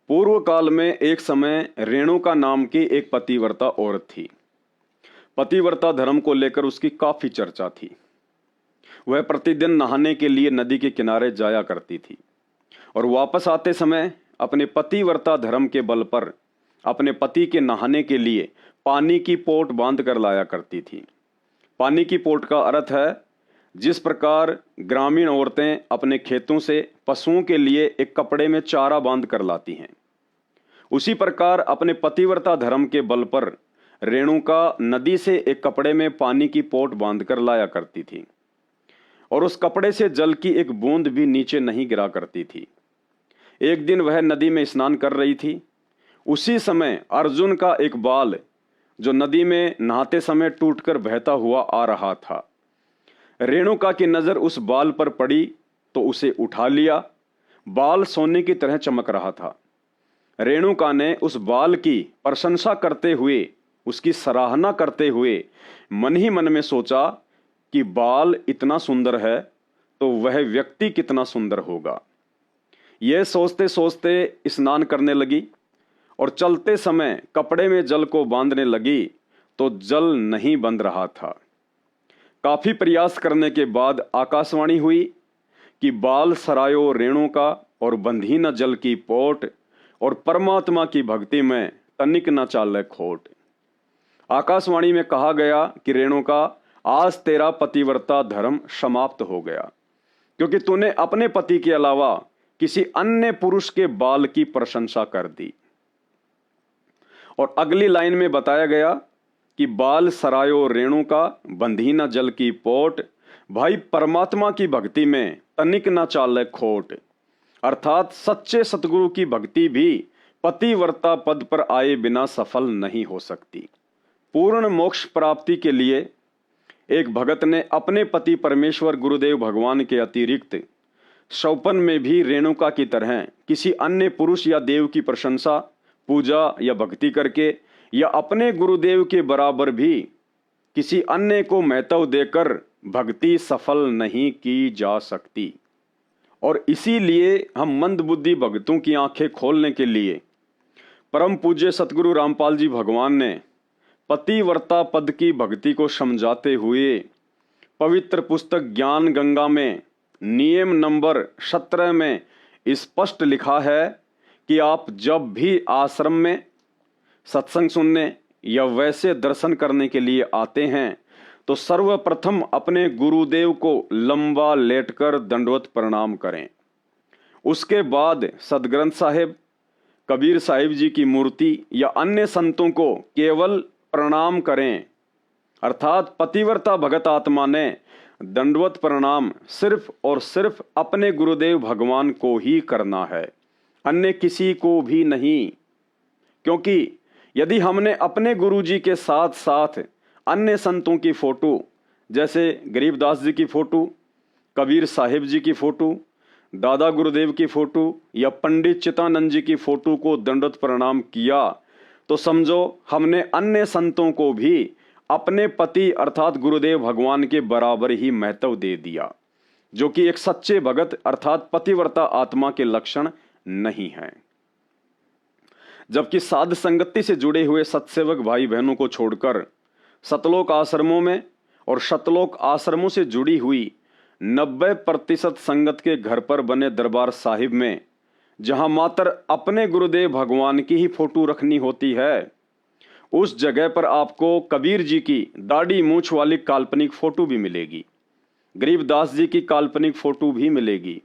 पूर्व काल में एक समय रेणुका नाम की एक पतिव्रता औरत थी। पतिव्रता धर्म को लेकर उसकी काफी चर्चा थी। वह प्रतिदिन नहाने के लिए नदी के किनारे जाया करती थी और वापस आते समय अपने पतिव्रता धर्म के बल पर अपने पति के नहाने के लिए पानी की पोट बांध कर लाया करती थी। पानी की पोट का अर्थ है जिस प्रकार ग्रामीण औरतें अपने खेतों से पशुओं के लिए एक कपड़े में चारा बांध कर लाती हैं, उसी प्रकार अपने पतिव्रता धर्म के बल पर रेणुका नदी से एक कपड़े में पानी की पोट बांध कर लाया करती थी और उस कपड़े से जल की एक बूंद भी नीचे नहीं गिरा करती थी। एक दिन वह नदी में स्नान कर रही थी। उसी समय अर्जुन का एक बाल जो नदी में नहाते समय टूटकर बहता हुआ आ रहा था। रेणुका की नजर उस बाल पर पड़ी तो उसे उठा लिया। बाल सोने की तरह चमक रहा था। रेणुका ने उस बाल की प्रशंसा करते हुए, उसकी सराहना करते हुए मन ही मन में सोचा कि बाल इतना सुंदर है तो वह व्यक्ति कितना सुंदर होगा। यह सोचते सोचते स्नान करने लगी और चलते समय कपड़े में जल को बांधने लगी तो जल नहीं बंध रहा था। काफी प्रयास करने के बाद आकाशवाणी हुई कि बाल सरायो रेणुका और बंधी न जल की पोट और परमात्मा की भक्ति में तनिक न चाले खोट। आकाशवाणी में कहा गया कि रेणुका, आज तेरा पतिव्रता धर्म समाप्त हो गया क्योंकि तूने अपने पति के अलावा किसी अन्य पुरुष के बाल की प्रशंसा कर दी। और अगली लाइन में बताया गया कि बाल सरायो रेणुका बंधी न जल की पोट, भाई परमात्मा की भक्ति में तनिक न चाले खोट। अर्थात सच्चे सतगुरु की भक्ति भी पतिव्रता पद पर आए बिना सफल नहीं हो सकती। पूर्ण मोक्ष प्राप्ति के लिए एक भगत ने अपने पति परमेश्वर गुरुदेव भगवान के अतिरिक्त शौपन में भी रेणुका की तरह किसी अन्य पुरुष या देव की प्रशंसा, पूजा या भक्ति करके या अपने गुरुदेव के बराबर भी किसी अन्य को महत्व देकर भक्ति सफल नहीं की जा सकती। और इसीलिए हम मंदबुद्धि भक्तों की आंखें खोलने के लिए परम पूज्य सतगुरु रामपाल जी भगवान ने पतिव्रता पद की भक्ति को समझाते हुए पवित्र पुस्तक ज्ञान गंगा में नियम नंबर 17 में स्पष्ट लिखा है कि आप जब भी आश्रम में सत्संग सुनने या वैसे दर्शन करने के लिए आते हैं तो सर्वप्रथम अपने गुरुदेव को लंबा लेटकर दंडवत प्रणाम करें। उसके बाद सदग्रंथ साहिब, कबीर साहिब जी की मूर्ति या अन्य संतों को केवल प्रणाम करें। अर्थात पतिव्रता भगत आत्मा ने दंडवत प्रणाम सिर्फ और सिर्फ अपने गुरुदेव भगवान को ही करना है, अन्य किसी को भी नहीं। क्योंकि यदि हमने अपने गुरुजी के साथ साथ अन्य संतों की फोटो जैसे गरीबदास जी की फोटो, कबीर साहिब जी की फोटो, दादा गुरुदेव की फोटो या पंडित चितानंद जी की फोटो को दंडवत प्रणाम किया तो समझो हमने अन्य संतों को भी अपने पति अर्थात गुरुदेव भगवान के बराबर ही महत्व दे दिया, जो कि एक सच्चे भगत अर्थात पतिव्रता आत्मा के लक्षण नहीं है। जबकि साध संगति से जुड़े हुए सत्सेवक भाई बहनों को छोड़कर सतलोक आश्रमों में और शतलोक आश्रमों से जुड़ी हुई 90% संगत के घर पर बने दरबार साहिब में जहां मात्र अपने गुरुदेव भगवान की ही फोटो रखनी होती है, उस जगह पर आपको कबीर जी की दाढ़ी मूंछ वाली काल्पनिक फोटो भी मिलेगी, गरीबदास जी की काल्पनिक फोटो भी मिलेगी,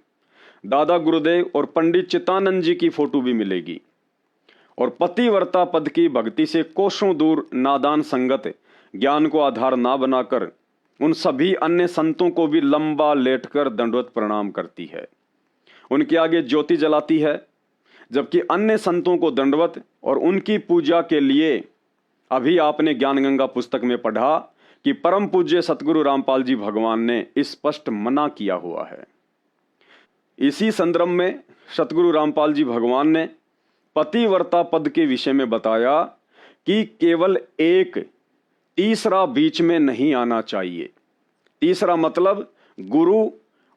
दादा गुरुदेव और पंडित चितानंद जी की फोटो भी मिलेगी। और पतिव्रता पद की भक्ति से कोसों दूर नादान संगत ज्ञान को आधार ना बनाकर उन सभी अन्य संतों को भी लंबा लेटकर दंडवत प्रणाम करती है, उनके आगे ज्योति जलाती है, जबकि अन्य संतों को दंडवत और उनकी पूजा के लिए अभी आपने ज्ञान गंगा पुस्तक में पढ़ा कि परम पूज्य सतगुरु रामपाल जी भगवान ने स्पष्ट मना किया हुआ है। इसी संदर्भ में सतगुरु रामपाल जी भगवान ने पतिव्रता पद के विषय में बताया कि केवल एक तीसरा बीच में नहीं आना चाहिए। तीसरा मतलब गुरु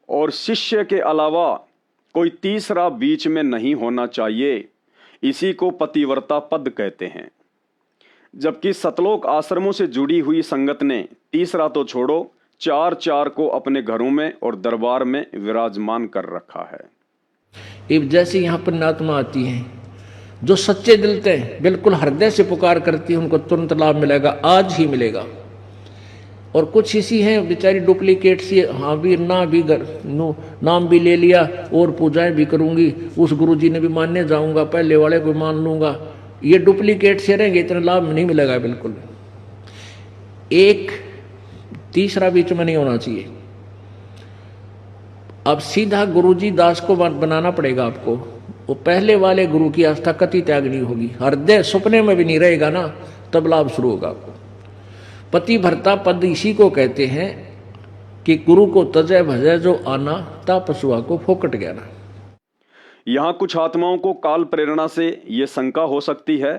और शिष्य के अलावा कोई तीसरा बीच में नहीं होना चाहिए। इसी को पतिव्रता पद कहते हैं। जबकि सतलोक आश्रमों से जुड़ी हुई संगत ने तीसरा तो छोड़ो, चार चार को अपने घरों में और दरबार में विराजमान कर रखा है। अब जैसे यहाँ पर नात्मा आती हैं, जो सच्चे दिल से बिल्कुल हृदय से पुकार करती है, उनको तुरंत लाभ मिलेगा, आज ही मिलेगा। और कुछ इसी हैं बेचारी डुप्लीकेट सी, हाँ भी ना भी नाम भी ले लिया और पूजाएं भी करूंगी, उस गुरुजी ने भी मानने जाऊंगा, पहले वाले को मान लूंगा। ये डुप्लीकेट से रहेंगे, इतना लाभ नहीं मिलेगा बिल्कुल। एक तीसरा बीच में नहीं होना चाहिए। अब सीधा गुरुजी दास को बनाना पड़ेगा आपको। वो पहले वाले गुरु की आस्था कति त्यागनी होगी, हृदय सपने में भी नहीं रहेगा ना, तब लाभ शुरू होगा आपको। पतिव्रता पद इसी को कहते हैं कि गुरु को तजय भजय जो आना, ता पशुआ को फोकट ज्ञाना। यहाँ कुछ आत्माओं को काल प्रेरणा से ये शंका हो सकती है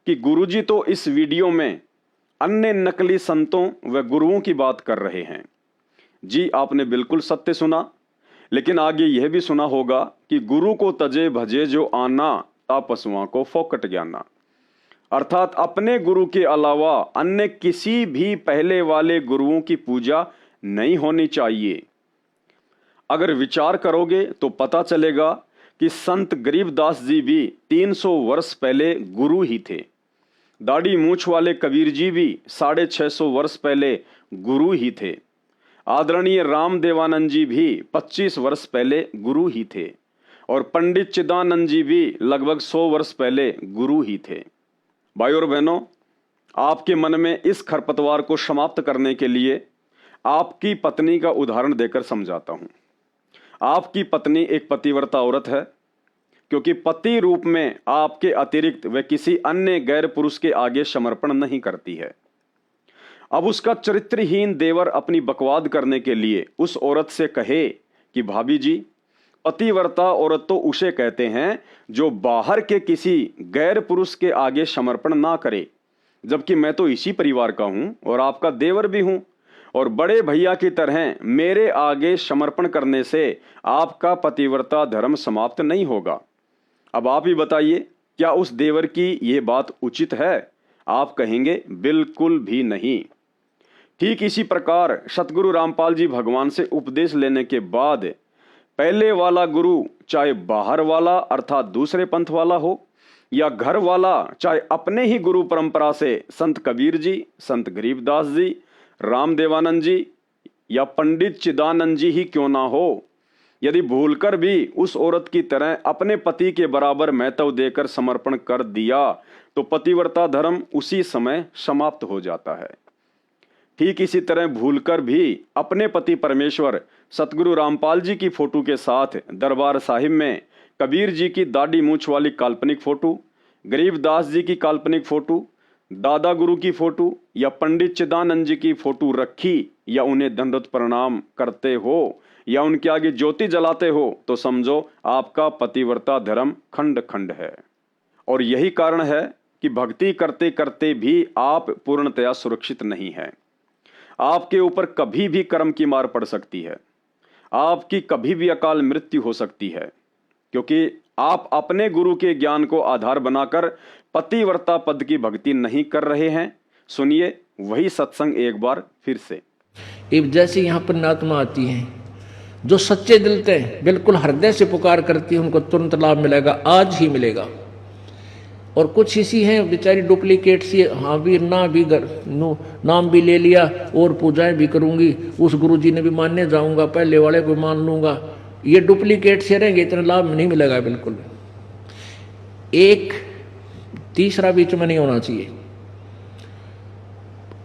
कि गुरुजी तो इस वीडियो में अन्य नकली संतों व गुरुओं की बात कर रहे हैं। जी, आपने बिल्कुल सत्य सुना, लेकिन आगे यह भी सुना होगा कि गुरु को तजे भजे जो आना, ता पशुओं को फोकट ज्ञाना। अर्थात अपने गुरु के अलावा अन्य किसी भी पहले वाले गुरुओं की पूजा नहीं होनी चाहिए। अगर विचार करोगे तो पता चलेगा कि संत गरीबदास जी भी 300 वर्ष पहले गुरु ही थे। दाढ़ी मूछ वाले कबीर जी भी 650 वर्ष पहले गुरु ही थे। आदरणीय रामदेवानंद जी भी 25 वर्ष पहले गुरु ही थे। और पंडित चिदानंद जी भी लगभग 100 वर्ष पहले गुरु ही थे। भाइयों और बहनों, आपके मन में इस खरपतवार को समाप्त करने के लिए आपकी पत्नी का उदाहरण देकर समझाता हूं। आपकी पत्नी एक पतिव्रता औरत है, क्योंकि पति रूप में आपके अतिरिक्त वह किसी अन्य गैर पुरुष के आगे समर्पण नहीं करती है। अब उसका चरित्रहीन देवर अपनी बकवाद करने के लिए उस औरत से कहे कि भाभी जी, पतिव्रता औरत तो उसे कहते हैं जो बाहर के किसी गैर पुरुष के आगे समर्पण ना करे, जबकि मैं तो इसी परिवार का हूं और आपका देवर भी हूं, और बड़े भैया की तरह मेरे आगे समर्पण करने से आपका पतिव्रता धर्म समाप्त नहीं होगा। अब आप ही बताइए, क्या उस देवर की यह बात उचित है? आप कहेंगे बिल्कुल भी नहीं। ठीक इसी प्रकार सतगुरु रामपाल जी भगवान से उपदेश लेने के बाद पहले वाला गुरु, चाहे बाहर वाला अर्थात दूसरे पंथ वाला हो, या घर वाला, चाहे अपने ही गुरु परंपरा से संत कबीर जी, संत गरीबदास जी, रामदेवानंद जी या पंडित चिदानंद जी ही क्यों ना हो, यदि भूलकर भी उस औरत की तरह अपने पति के बराबर महत्व देकर समर्पण कर दिया तो पतिव्रता धर्म उसी समय समाप्त हो जाता है। ठीक इसी तरह भूलकर भी अपने पति परमेश्वर सतगुरु रामपाल जी की फोटो के साथ दरबार साहिब में कबीर जी की दाढ़ी मूछ वाली काल्पनिक फोटो, गरीबदास जी की काल्पनिक फोटो, दादा गुरु की फोटो या पंडित चिदानंद जी की फोटो रखी, या उन्हें दंडवत प्रणाम करते हो या उनके आगे ज्योति जलाते हो, तो समझो आपका पतिव्रता धर्म खंड खंड है। और यही कारण है कि भक्ति करते करते भी आप पूर्णतया सुरक्षित नहीं हैं। आपके ऊपर कभी भी कर्म की मार पड़ सकती है, आपकी कभी भी अकाल मृत्यु हो सकती है, क्योंकि आप अपने गुरु के ज्ञान को आधार बनाकर पतिव्रता पद की भक्ति नहीं कर रहे हैं। सुनिए वही सत्संग एक बार फिर से। अब जैसे यहाँ पर नात्मा आती हैं, जो सच्चे दिल से बिल्कुल हृदय से पुकार करती है, उनको तुरंत लाभ मिलेगा, आज ही मिलेगा। और कुछ इसी हैं बेचारी डुप्लीकेट सी, हाँ भी ना भी नाम भी ले लिया और पूजाएं भी करूंगी, उस गुरुजी ने भी मानने जाऊंगा, पहले वाले को मान लूंगा। ये डुप्लीकेट से रहेंगे, इतना लाभ नहीं मिलेगा बिल्कुल। एक तीसरा बीच में नहीं होना चाहिए।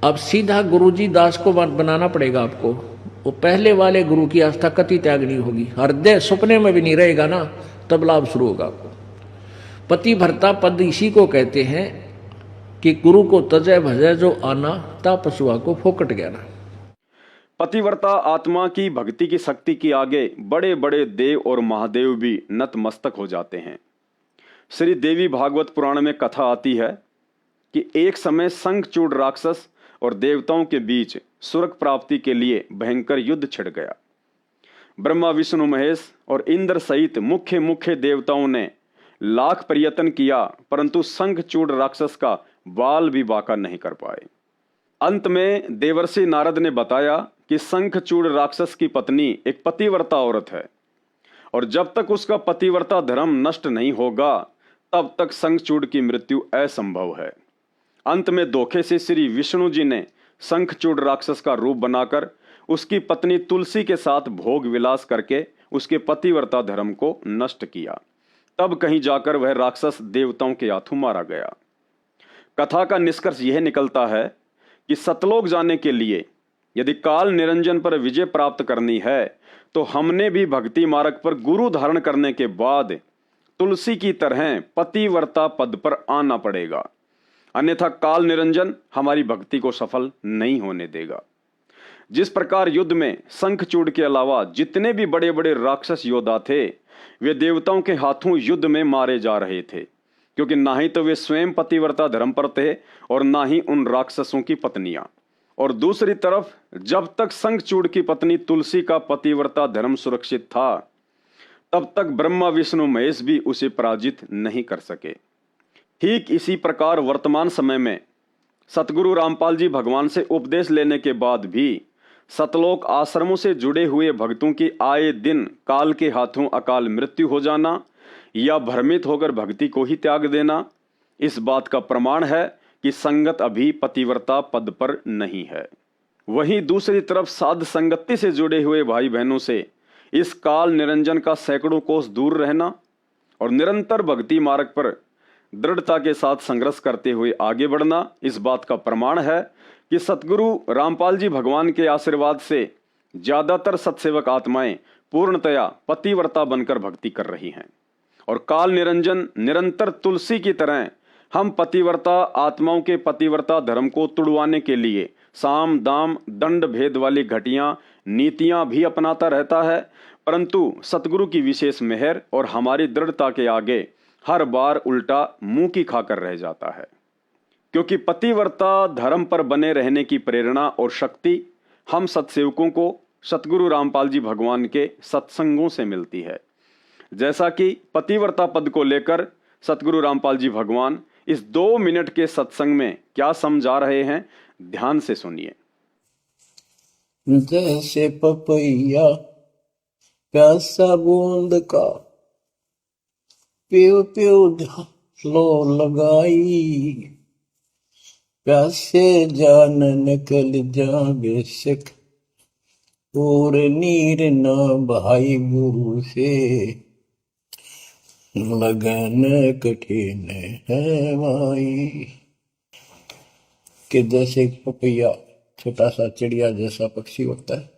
अब सीधा गुरुजी दास को बनाना पड़ेगा आपको। वो पहले वाले गुरु की आस्था कति त्यागनी होगी, हृदय सपने में भी नहीं रहेगा ना, तब लाभ शुरू होगा आपको। पतिव्रता पद इसी को कहते हैं कि गुरु को तजय भजय जो आना, ता पशुआ को फोकट गया। पतिव्रता आत्मा की भक्ति की शक्ति के आगे बड़े बड़े देव और महादेव भी नतमस्तक हो जाते हैं। श्री देवी भागवत पुराण में कथा आती है कि एक समय शंखचूड़ राक्षस और देवताओं के बीच स्वर्ग प्राप्ति के लिए भयंकर युद्ध छिड़ गया। ब्रह्मा विष्णु महेश और इंद्र सहित मुख्य मुख्य देवताओं ने लाख प्रयत्न किया, परंतु शंखचूड़ राक्षस का बाल भी बांका नहीं कर पाए। अंत में देवर्षि नारद ने बताया कि शंखचूड़ राक्षस की पत्नी एक पतिव्रता औरत है और जब तक उसका पतिव्रता धर्म नष्ट नहीं होगा तब तक शंखचूड़ की मृत्यु असंभव है। अंत में धोखे से श्री विष्णु जी ने शंखचूड़ राक्षस का रूप बनाकर उसकी पत्नी तुलसी के साथ भोग विलास करके उसके पतिव्रता धर्म को नष्ट किया। तब कहीं जाकर वह राक्षस देवताओं के हाथों मारा गया। कथा का निष्कर्ष यह निकलता है कि सतलोक जाने के लिए यदि काल निरंजन पर विजय प्राप्त करनी है तो हमने भी भक्ति मार्ग पर गुरु धारण करने के बाद तुलसी की तरह पतिव्रता पद पर आना पड़ेगा, अन्यथा काल निरंजन हमारी भक्ति को सफल नहीं होने देगा। जिस प्रकार युद्ध में शंखचूड़ के अलावा जितने भी बड़े बड़े राक्षस योद्धा थे वे देवताओं के हाथों युद्ध में मारे जा रहे थे, क्योंकि ना ही तो वे स्वयं पतिव्रता धर्म पर थे और ना ही उन राक्षसों की पत्नियां। और दूसरी तरफ जब तक शंखचूड़ की पत्नी तुलसी का पतिव्रता धर्म सुरक्षित था तब तक ब्रह्मा विष्णु महेश भी उसे पराजित नहीं कर सके। ठीक इसी प्रकार वर्तमान समय में सतगुरु रामपाल जी भगवान से उपदेश लेने के बाद भी सतलोक आश्रमों से जुड़े हुए भक्तों की आए दिन काल के हाथों अकाल मृत्यु हो जाना या भ्रमित होकर भक्ति को ही त्याग देना इस बात का प्रमाण है कि संगत अभी पतिव्रता पद पर नहीं है। वहीं दूसरी तरफ साध संगति से जुड़े हुए भाई बहनों से इस काल निरंजन का सैकड़ों कोस दूर रहना और निरंतर भक्ति मार्ग पर दृढ़ता के साथ संघर्ष करते हुए आगे बढ़ना इस बात का प्रमाण है कि सतगुरु रामपाल जी भगवान के आशीर्वाद से ज्यादातर सत्सेवक आत्माएं पूर्णतया पतिव्रता बनकर भक्ति कर रही हैं और काल निरंजन निरंतर तुलसी की तरह हम पतिव्रता आत्माओं के पतिव्रता धर्म को तुड़वाने के लिए साम दाम दंड भेद वाली घटियां नीतियां भी अपनाता रहता है, परंतु सतगुरु की विशेष मेहर और हमारी दृढ़ता के आगे हर बार उल्टा मुंह की खाकर रह जाता है। क्योंकि पतिव्रता धर्म पर बने रहने की प्रेरणा और शक्ति हम सत्सेवकों को सतगुरु रामपाल जी भगवान के सत्संगों से मिलती है। जैसा कि पतिव्रता पद को लेकर सतगुरु रामपाल जी भगवान इस 2 मिनट के सत्संग में क्या समझा रहे हैं, ध्यान से सुनिए। जैसे पपैया प्यासा बूंद का प्यू प्यू लो लगाई, प्यासे जान निकल जागे सिख और नीर न भाई गुरु से लगन कठिन है भाई। कि जैसे पपैया छोटा सा चिड़िया जैसा पक्षी होता है,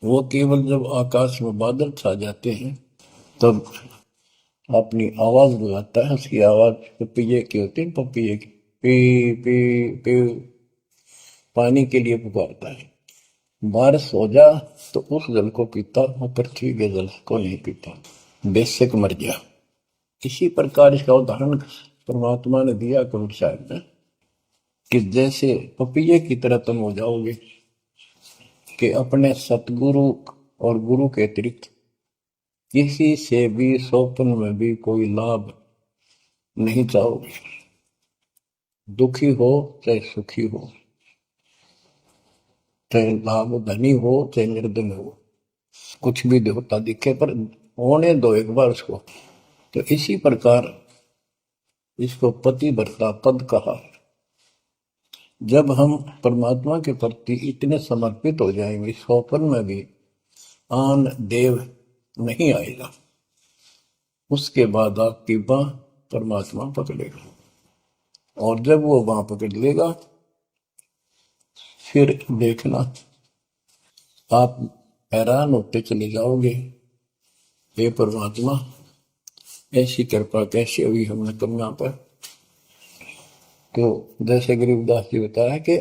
वो केवल जब आकाश में बादल छा जाते हैं तब अपनी आवाज लगाता है। उसकी आवाज पपैये की होती है, पपैये की पी पी पी पानी के लिए पुकारता है। बारिश हो जा तो उस जल को पीता, पृथ्वी के जल को नहीं पीता, बेशक मर गया। इसी प्रकार इसका उदाहरण परमात्मा ने दिया कबीर साहब ने कि जैसे पपैये की तरह तुम हो जाओगे कि अपने सतगुरु और गुरु के अतिरिक्त किसी से भी स्वप्न में भी कोई लाभ नहीं चाहोगे। दुखी हो चाहे सुखी हो, चाहे लाभ धनी हो चाहे निर्धन हो, कुछ भी देवता दिखे पर होने दो एक बार उसको। तो इसी प्रकार इसको पतिव्रता पद कहा। जब हम परमात्मा के प्रति इतने समर्पित हो जाएंगे, स्वप्न में भी आन देव नहीं आएगा, उसके बाद आपकी बाह परमात्मा पकड़ेगा। और जब वो बाह पकड़ लेगा फिर देखना आप हैरान होते चले जाओगे, हे परमात्मा ऐसी कृपा कैसे हुई हमने कन्या पर तो जैसे गरीबदास जी बताया कि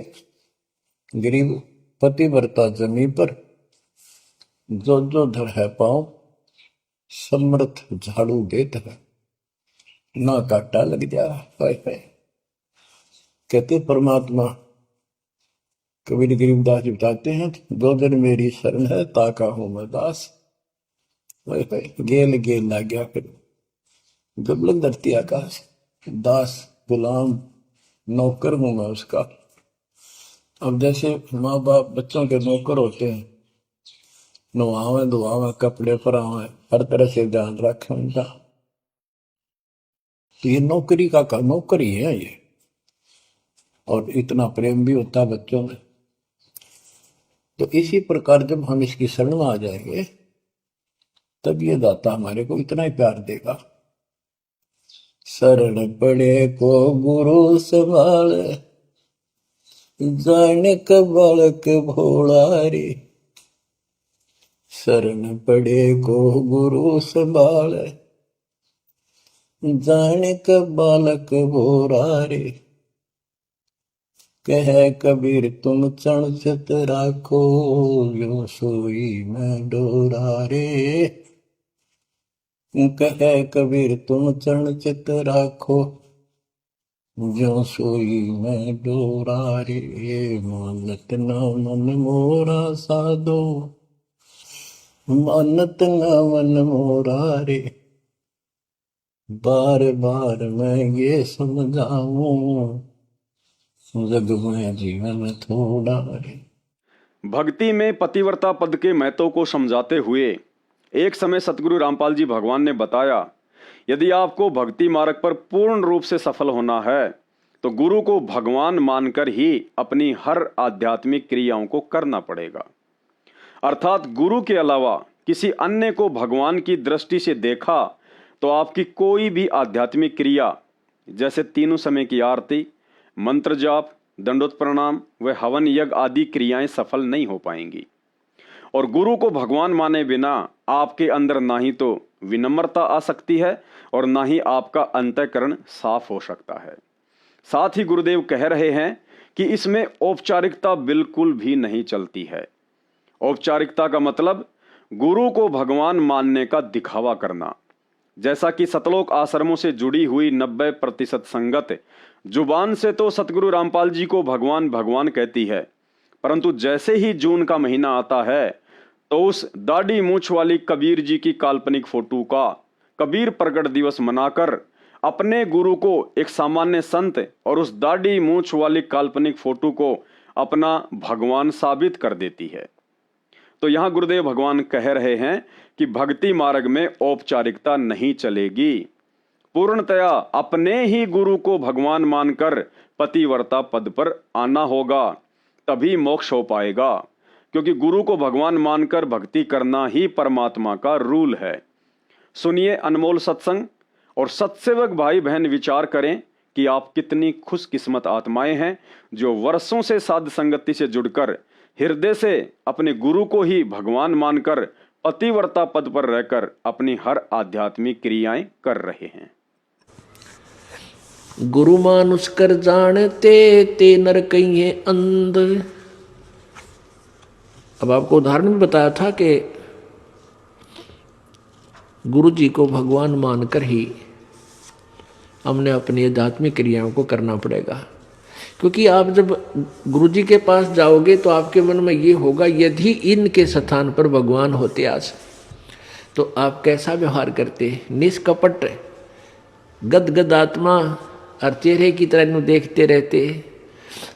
गरीब पतिव्रता जमी पर जो जो धर है पाँव समर्थ झाड़ू देत है ना काटा लग जा। कहते परमात्मा कबीर गरीबदास जी बताते हैं दो दिन मेरी शरण है ताका हूं मैं दास। गेल गेल ला गया फिर गबलक धरती आकाश दास गुलाम नौकर हूं मैं उसका। अब जैसे माँ बाप बच्चों के नौकर होते हैं, नवावे धुआवे कपड़े परावे हर तरह से ध्यान रखें उनका, तो ये नौकरी का नौकरी है ये। और इतना प्रेम भी होता है बच्चों में। तो इसी प्रकार जब हम इसकी शरण में आ जाएंगे तब ये दाता हमारे को इतना ही प्यार देगा। शरण पड़े को गुरु संभाल जाने का बालक भोला रे। शरण पड़े को गुरु संभाल जाने का बालक भोला रे। कह कबीर तुम चरण चित राखो यो सोई मैं डोरा रे। कह कबीर तुम चरण चित राखो जो सोई मैं डोरा रे। मानत न मन मोरा साधो मानत न मन मोरा रे। बार बार मैं ये समझाऊं जग में जीवन थोड़ा रे। भक्ति में पतिव्रता पद के महत्व को समझाते हुए एक समय सतगुरु रामपाल जी भगवान ने बताया, यदि आपको भक्ति मार्ग पर पूर्ण रूप से सफल होना है तो गुरु को भगवान मानकर ही अपनी हर आध्यात्मिक क्रियाओं को करना पड़ेगा। अर्थात गुरु के अलावा किसी अन्य को भगवान की दृष्टि से देखा तो आपकी कोई भी आध्यात्मिक क्रिया जैसे तीनों समय की आरती, मंत्र जाप, दंडोत प्रणाम व हवन यज्ञ आदि क्रियाएं सफल नहीं हो पाएंगी। और गुरु को भगवान माने बिना आपके अंदर ना ही तो विनम्रता आ सकती है और ना ही आपका अंतःकरण साफ हो सकता है। साथ ही गुरुदेव कह रहे हैं कि इसमें औपचारिकता बिल्कुल भी नहीं चलती है। औपचारिकता का मतलब गुरु को भगवान मानने का दिखावा करना। जैसा कि सतलोक आश्रमों से जुड़ी हुई 90% संगत जुबान से तो सतगुरु रामपाल जी को भगवान भगवान कहती है, परंतु जैसे ही जून का महीना आता है तो उस दाढ़ी मूछ वाली कबीर जी की काल्पनिक फोटो का कबीर प्रकट दिवस मनाकर अपने गुरु को एक सामान्य संत और उस दाढ़ी मूछ वाली काल्पनिक फोटो को अपना भगवान साबित कर देती है। तो यहाँ गुरुदेव भगवान कह रहे हैं कि भक्ति मार्ग में औपचारिकता नहीं चलेगी। पूर्णतया अपने ही गुरु को भगवान मानकर पतिव्रता पद पर आना होगा, तभी मोक्ष हो पाएगा। क्योंकि गुरु को भगवान मानकर भक्ति करना ही परमात्मा का रूल है। सुनिए अनमोल सत्संग और सत्सेवक भाई बहन विचार करें कि आप कितनी खुशकिस्मत आत्माएं हैं जो वर्षों से साध संगति से जुड़कर हृदय से अपने गुरु को ही भगवान मानकर पतिव्रता पद पर रहकर अपनी हर आध्यात्मिक क्रियाएं कर रहे हैं। गुरु मानुष कर जानते ते नर कहिए अंध। अब आपको उदाहरण भी बताया था कि गुरु जी को भगवान मानकर ही हमने अपनी आध्यात्मिक क्रियाओं को करना पड़ेगा। क्योंकि आप जब गुरु जी के पास जाओगे तो आपके मन में ये होगा, यदि इनके स्थान पर भगवान होते आज तो आप कैसा व्यवहार करते। निष्कपट गदगद आत्मा और चेहरे की तरह इन्हें देखते रहते।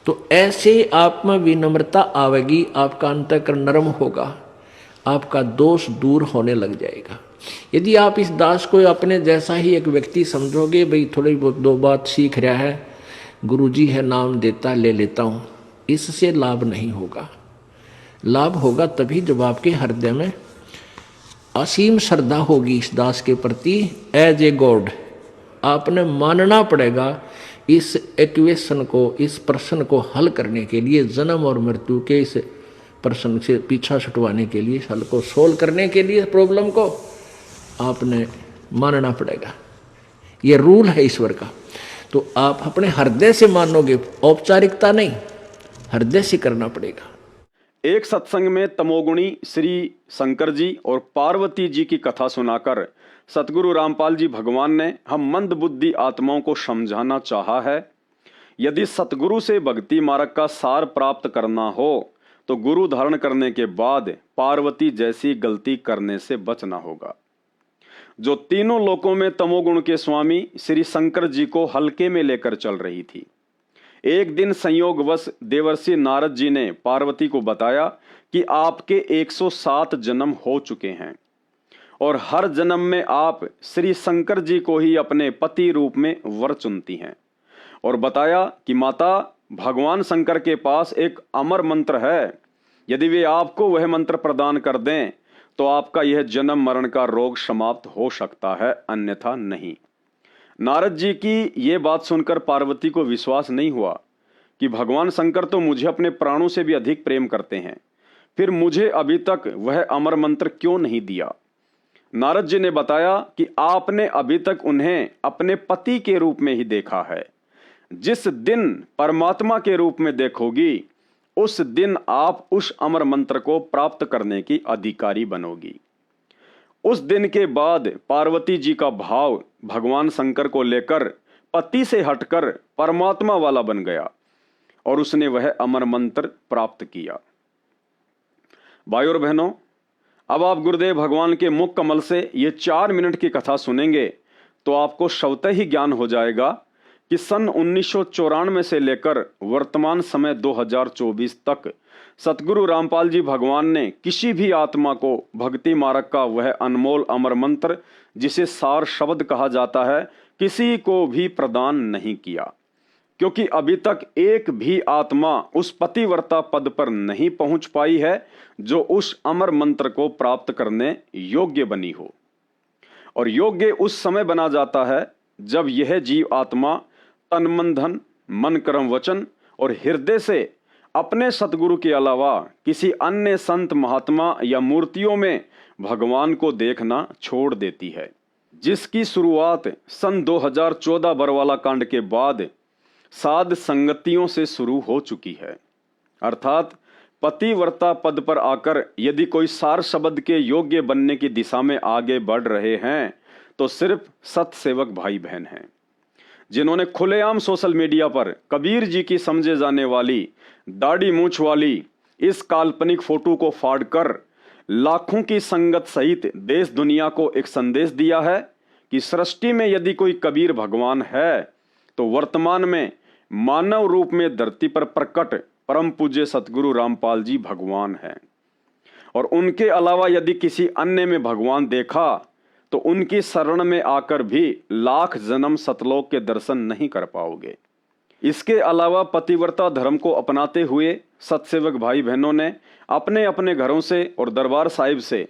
तो ऐसे आप में विनम्रता आवेगी, आपका अंतःकरण नरम होगा, आपका दोष दूर होने लग जाएगा। यदि आप इस दास को अपने जैसा ही एक व्यक्ति समझोगे, भाई थोड़ी बहुत दो बात सीख रहा है, गुरुजी है नाम देता ले लेता हूँ, इससे लाभ नहीं होगा। लाभ होगा तभी जब आपके हृदय में असीम श्रद्धा होगी इस दास के प्रति। एज ए गॉड आपने मानना पड़ेगा इस इक्वेशन को, इस प्रश्न को हल करने के लिए, जन्म और मृत्यु के इस प्रश्न से पीछा छुटवाने के लिए, हल को सोल्व करने के लिए प्रॉब्लम को आपने मानना पड़ेगा। ये रूल है ईश्वर का। तो आप अपने हृदय से मानोगे, औपचारिकता नहीं, हृदय से करना पड़ेगा। एक सत्संग में तमोगुणी श्री शंकर जी और पार्वती जी की कथा सुनाकर सतगुरु रामपाल जी भगवान ने हम मंद बुद्धि आत्माओं को समझाना चाहा है, यदि सतगुरु से भक्ति मार्ग का सार प्राप्त करना हो तो गुरु धारण करने के बाद पार्वती जैसी गलती करने से बचना होगा। जो तीनों लोकों में तमोगुण के स्वामी श्री शंकर जी को हल्के में लेकर चल रही थी। एक दिन संयोगवश देवर्षि नारद जी ने पार्वती को बताया कि आपके 107 जन्म हो चुके हैं और हर जन्म में आप श्री शंकर जी को ही अपने पति रूप में वर चुनती हैं, और बताया कि माता, भगवान शंकर के पास एक अमर मंत्र है, यदि वे आपको वह मंत्र प्रदान कर दें तो आपका यह जन्म मरण का रोग समाप्त हो सकता है, अन्यथा नहीं। नारद जी की ये बात सुनकर पार्वती को विश्वास नहीं हुआ कि भगवान शंकर तो मुझे अपने प्राणों से भी अधिक प्रेम करते हैं, फिर मुझे अभी तक वह अमर मंत्र क्यों नहीं दिया। नारद जी ने बताया कि आपने अभी तक उन्हें अपने पति के रूप में ही देखा है, जिस दिन परमात्मा के रूप में देखोगी उस दिन आप उस अमर मंत्र को प्राप्त करने की अधिकारी बनोगी। उस दिन के बाद पार्वती जी का भाव भगवान शंकर को लेकर पति से हटकर परमात्मा वाला बन गया और उसने वह अमर मंत्र प्राप्त किया। भाइयों और बहनों, अब आप गुरुदेव भगवान के मुख कमल से ये 4 मिनट की कथा सुनेंगे तो आपको स्वतः ही ज्ञान हो जाएगा कि सन 1994 से लेकर वर्तमान समय 2024 तक सतगुरु रामपाल जी भगवान ने किसी भी आत्मा को भक्ति मार्ग का वह अनमोल अमर मंत्र, जिसे सार शब्द कहा जाता है, किसी को भी प्रदान नहीं किया, क्योंकि अभी तक एक भी आत्मा उस पतिव्रता पद पर नहीं पहुंच पाई है जो उस अमर मंत्र को प्राप्त करने योग्य बनी हो। और योग्य उस समय बना जाता है जब यह जीव आत्मा तन मन धन, मन कर्म वचन और हृदय से अपने सतगुरु के अलावा किसी अन्य संत महात्मा या मूर्तियों में भगवान को देखना छोड़ देती है, जिसकी शुरुआत सन 2014 बरवाला कांड के बाद साध संगतियों से शुरू हो चुकी है। अर्थात पतिव्रता पद पर आकर यदि कोई सार शब्द के योग्य बनने की दिशा में आगे बढ़ रहे हैं तो सिर्फ सत्सेवक भाई बहन हैं, जिन्होंने खुलेआम सोशल मीडिया पर कबीर जी की समझे जाने वाली दाढ़ी मूंछ वाली इस काल्पनिक फोटो को फाड़कर लाखों की संगत सहित देश दुनिया को एक संदेश दिया है कि सृष्टि में यदि कोई कबीर भगवान है तो वर्तमान में मानव रूप में धरती पर प्रकट परम पूज्य सतगुरु रामपाल जी भगवान हैं, और उनके अलावा यदि किसी अन्य में भगवान देखा तो उनकी शरण में आकर भी लाख जन्म सतलोक के दर्शन नहीं कर पाओगे। इसके अलावा पतिव्रता धर्म को अपनाते हुए सत्सेवक भाई बहनों ने अपने अपने घरों से और दरबार साहिब से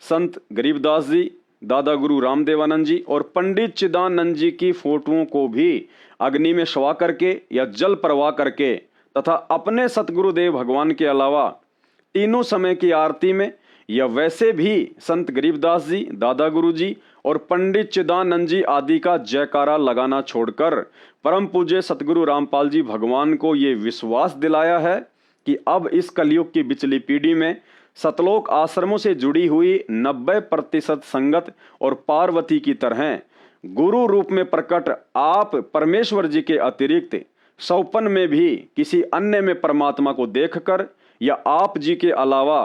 संत गरीबदास जी, दादा गुरु रामदेवानंद जी और पंडित चिदानंद जी की फोटोओं को भी अग्नि में शवा करके या जल प्रवाह करके तथा अपने सतगुरुदेव भगवान के अलावा तीनों समय की आरती में या वैसे भी संत गरीबदास जी, दादा गुरु जी और पंडित चिदानंद जी आदि का जयकारा लगाना छोड़कर परम पूज्य सतगुरु रामपाल जी भगवान को ये विश्वास दिलाया है कि अब इस कलयुग की बिचली पीढ़ी में सतलोक आश्रमों से जुड़ी हुई 90% संगत और पार्वती की तरह गुरु रूप में प्रकट आप परमेश्वर जी के अतिरिक्त सौपन में भी किसी अन्य में परमात्मा को देखकर या आप जी के अलावा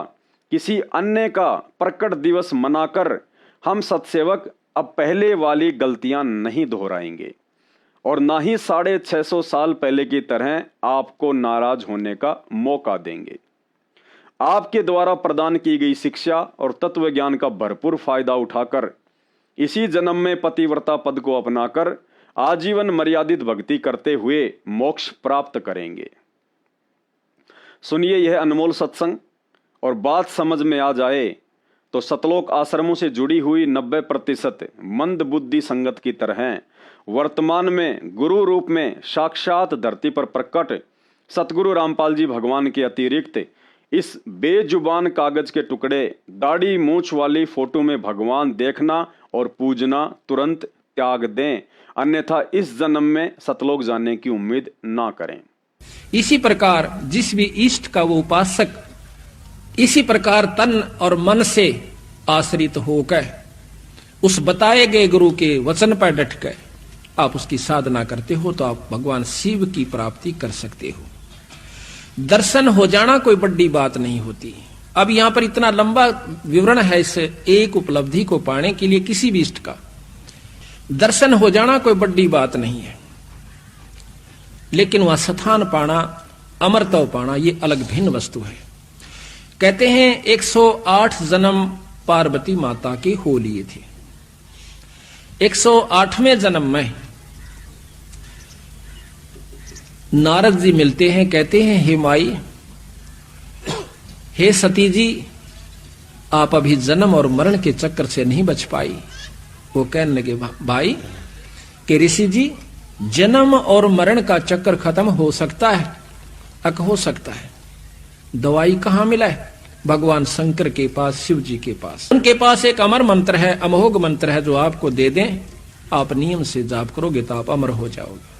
किसी अन्य का प्रकट दिवस मनाकर हम सत्सेवक अब पहले वाली गलतियां नहीं दोहराएंगे और ना ही 650 साल पहले की तरह आपको नाराज होने का मौका देंगे। आपके द्वारा प्रदान की गई शिक्षा और तत्व ज्ञान का भरपूर फायदा उठाकर इसी जन्म में पतिव्रता पद को अपनाकर आजीवन मर्यादित भक्ति करते हुए मोक्ष प्राप्त करेंगे। सुनिए यह अनमोल सत्संग और बात समझ में आ जाए तो सतलोक आश्रमों से जुड़ी हुई 90% मंद बुद्धि संगत की तरह वर्तमान में गुरु रूप में साक्षात धरती पर प्रकट सतगुरु रामपाल जी भगवान के अतिरिक्त इस बेजुबान कागज के टुकड़े दाढ़ी मूंछ वाली फोटो में भगवान देखना और पूजना तुरंत त्याग दें, अन्यथा इस जन्म में सतलोक जाने की उम्मीद ना करें। इसी प्रकार जिस भी इष्ट का वो उपासक इसी प्रकार तन और मन से आश्रित होकर उस बताए गए गुरु के वचन पर डट कर आप उसकी साधना करते हो तो आप भगवान शिव की प्राप्ति कर सकते हो। दर्शन हो जाना कोई बड़ी बात नहीं होती। अब यहां पर इतना लंबा विवरण है इस एक उपलब्धि को पाने के लिए किसी भी इष्ट का। दर्शन हो जाना कोई बड़ी बात नहीं है, लेकिन वह स्थान पाना, अमरत्व पाना, ये अलग भिन्न वस्तु है। कहते हैं 108 जन्म पार्वती माता के हो लिए थे। 108वें जन्म में नारद जी मिलते हैं, कहते हैं हे माई, हे सती जी, आप अभी जन्म और मरण के चक्कर से नहीं बच पाई। वो कहने लगे भाई कि ऋषि जी, जन्म और मरण का चक्कर खत्म हो सकता है? अक हो सकता है। दवाई कहां मिला है? भगवान शंकर के पास, शिव जी के पास। उनके पास एक अमर मंत्र है, अमोघ मंत्र है, जो आपको दे दें, आप नियम से जाप करोगे तो आप अमर हो जाओगे।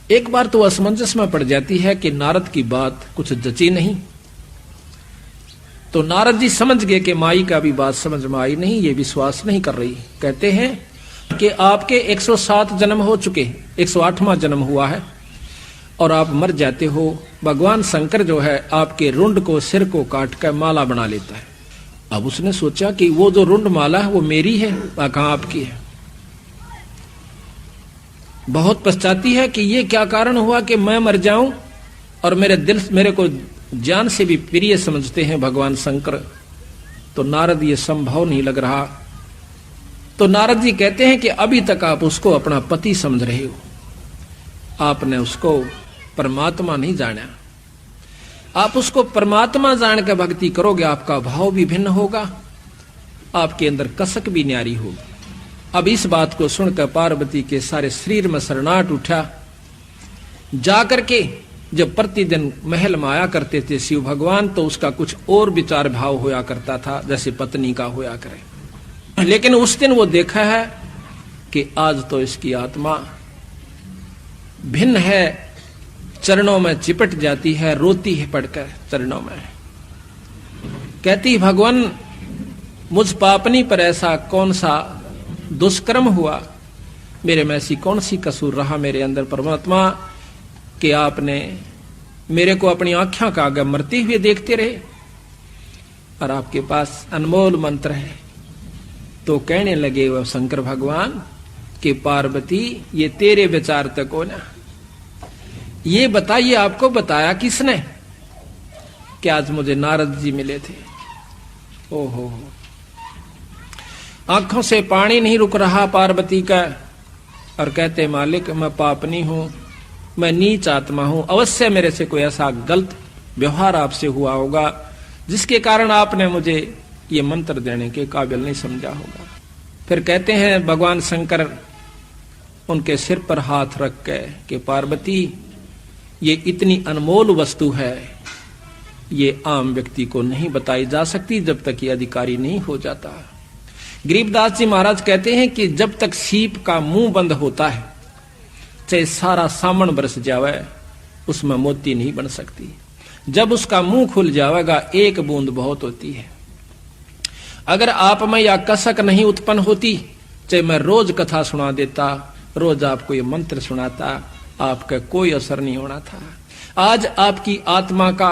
एक बार तो असमंजस में पड़ जाती है कि नारद की बात कुछ जची नहीं, तो नारद जी समझ गए कि माई का भी बात समझ में आई नहीं, ये विश्वास नहीं कर रही। कहते हैं कि आपके 107 जन्म हो चुके, 108वां जन्म हुआ है और आप मर जाते हो। भगवान शंकर जो है आपके रुंड को, सिर को काट कर माला बना लेता है। अब उसने सोचा कि वो जो रुंड माला है वो मेरी है, कहां आपकी है। बहुत पछताती है कि ये क्या कारण हुआ कि मैं मर जाऊं और मेरे को जान से भी प्रिय समझते हैं भगवान शंकर। तो नारद ये संभव नहीं लग रहा। तो नारद जी कहते हैं कि अभी तक आप उसको अपना पति समझ रहे हो, आपने उसको परमात्मा नहीं जाना। आप उसको परमात्मा जान के भक्ति करोगे, आपका भाव भी भिन्न होगा, आपके अंदर कसक भी न्यारी होगी। अब इस बात को सुनकर पार्वती के सारे शरीर में शरणाहट उठा। जाकर के जब प्रतिदिन महल में आया करते थे शिव भगवान, तो उसका कुछ और विचार भाव होया करता था, जैसे पत्नी का होया करे। लेकिन उस दिन वो देखा है कि आज तो इसकी आत्मा भिन्न है, चरणों में चिपट जाती है, रोती है पड़कर चरणों में। कहती भगवान, मुझ पापनी पर ऐसा कौन सा दुष्कर्म हुआ, मेरे में ऐसी कौन सी कसूर रहा मेरे अंदर परमात्मा, कि आपने मेरे को अपनी आंखों का आगे मरते हुए देखते रहे और आपके पास अनमोल मंत्र है। तो कहने लगे वह शंकर भगवान कि पार्वती, ये तेरे विचार तक हो ना, ये बताइए आपको बताया किसने कि आज मुझे नारद जी मिले थे। ओहो, आंखों से पानी नहीं रुक रहा पार्वती का और कहते मालिक, मैं पापनी हूं, मैं नीच आत्मा हूं, अवश्य मेरे से कोई ऐसा गलत व्यवहार आपसे हुआ होगा जिसके कारण आपने मुझे ये मंत्र देने के काबिल नहीं समझा होगा। फिर कहते हैं भगवान शंकर उनके सिर पर हाथ रख के कि पार्वती, ये इतनी अनमोल वस्तु है, ये आम व्यक्ति को नहीं बताई जा सकती जब तक ये अधिकारी नहीं हो जाता। गरीबदास जी महाराज कहते हैं कि जब तक सीप का मुंह बंद होता है, चाहे सारा सामन बरस जावे, उसमें मोती नहीं बन सकती। जब उसका मुंह खुल जाएगा, एक बूंद बहुत होती है। अगर आप में या कसक नहीं उत्पन्न होती, चाहे मैं रोज कथा सुना देता, रोज आपको ये मंत्र सुनाता, आपका कोई असर नहीं होना था। आज आपकी आत्मा का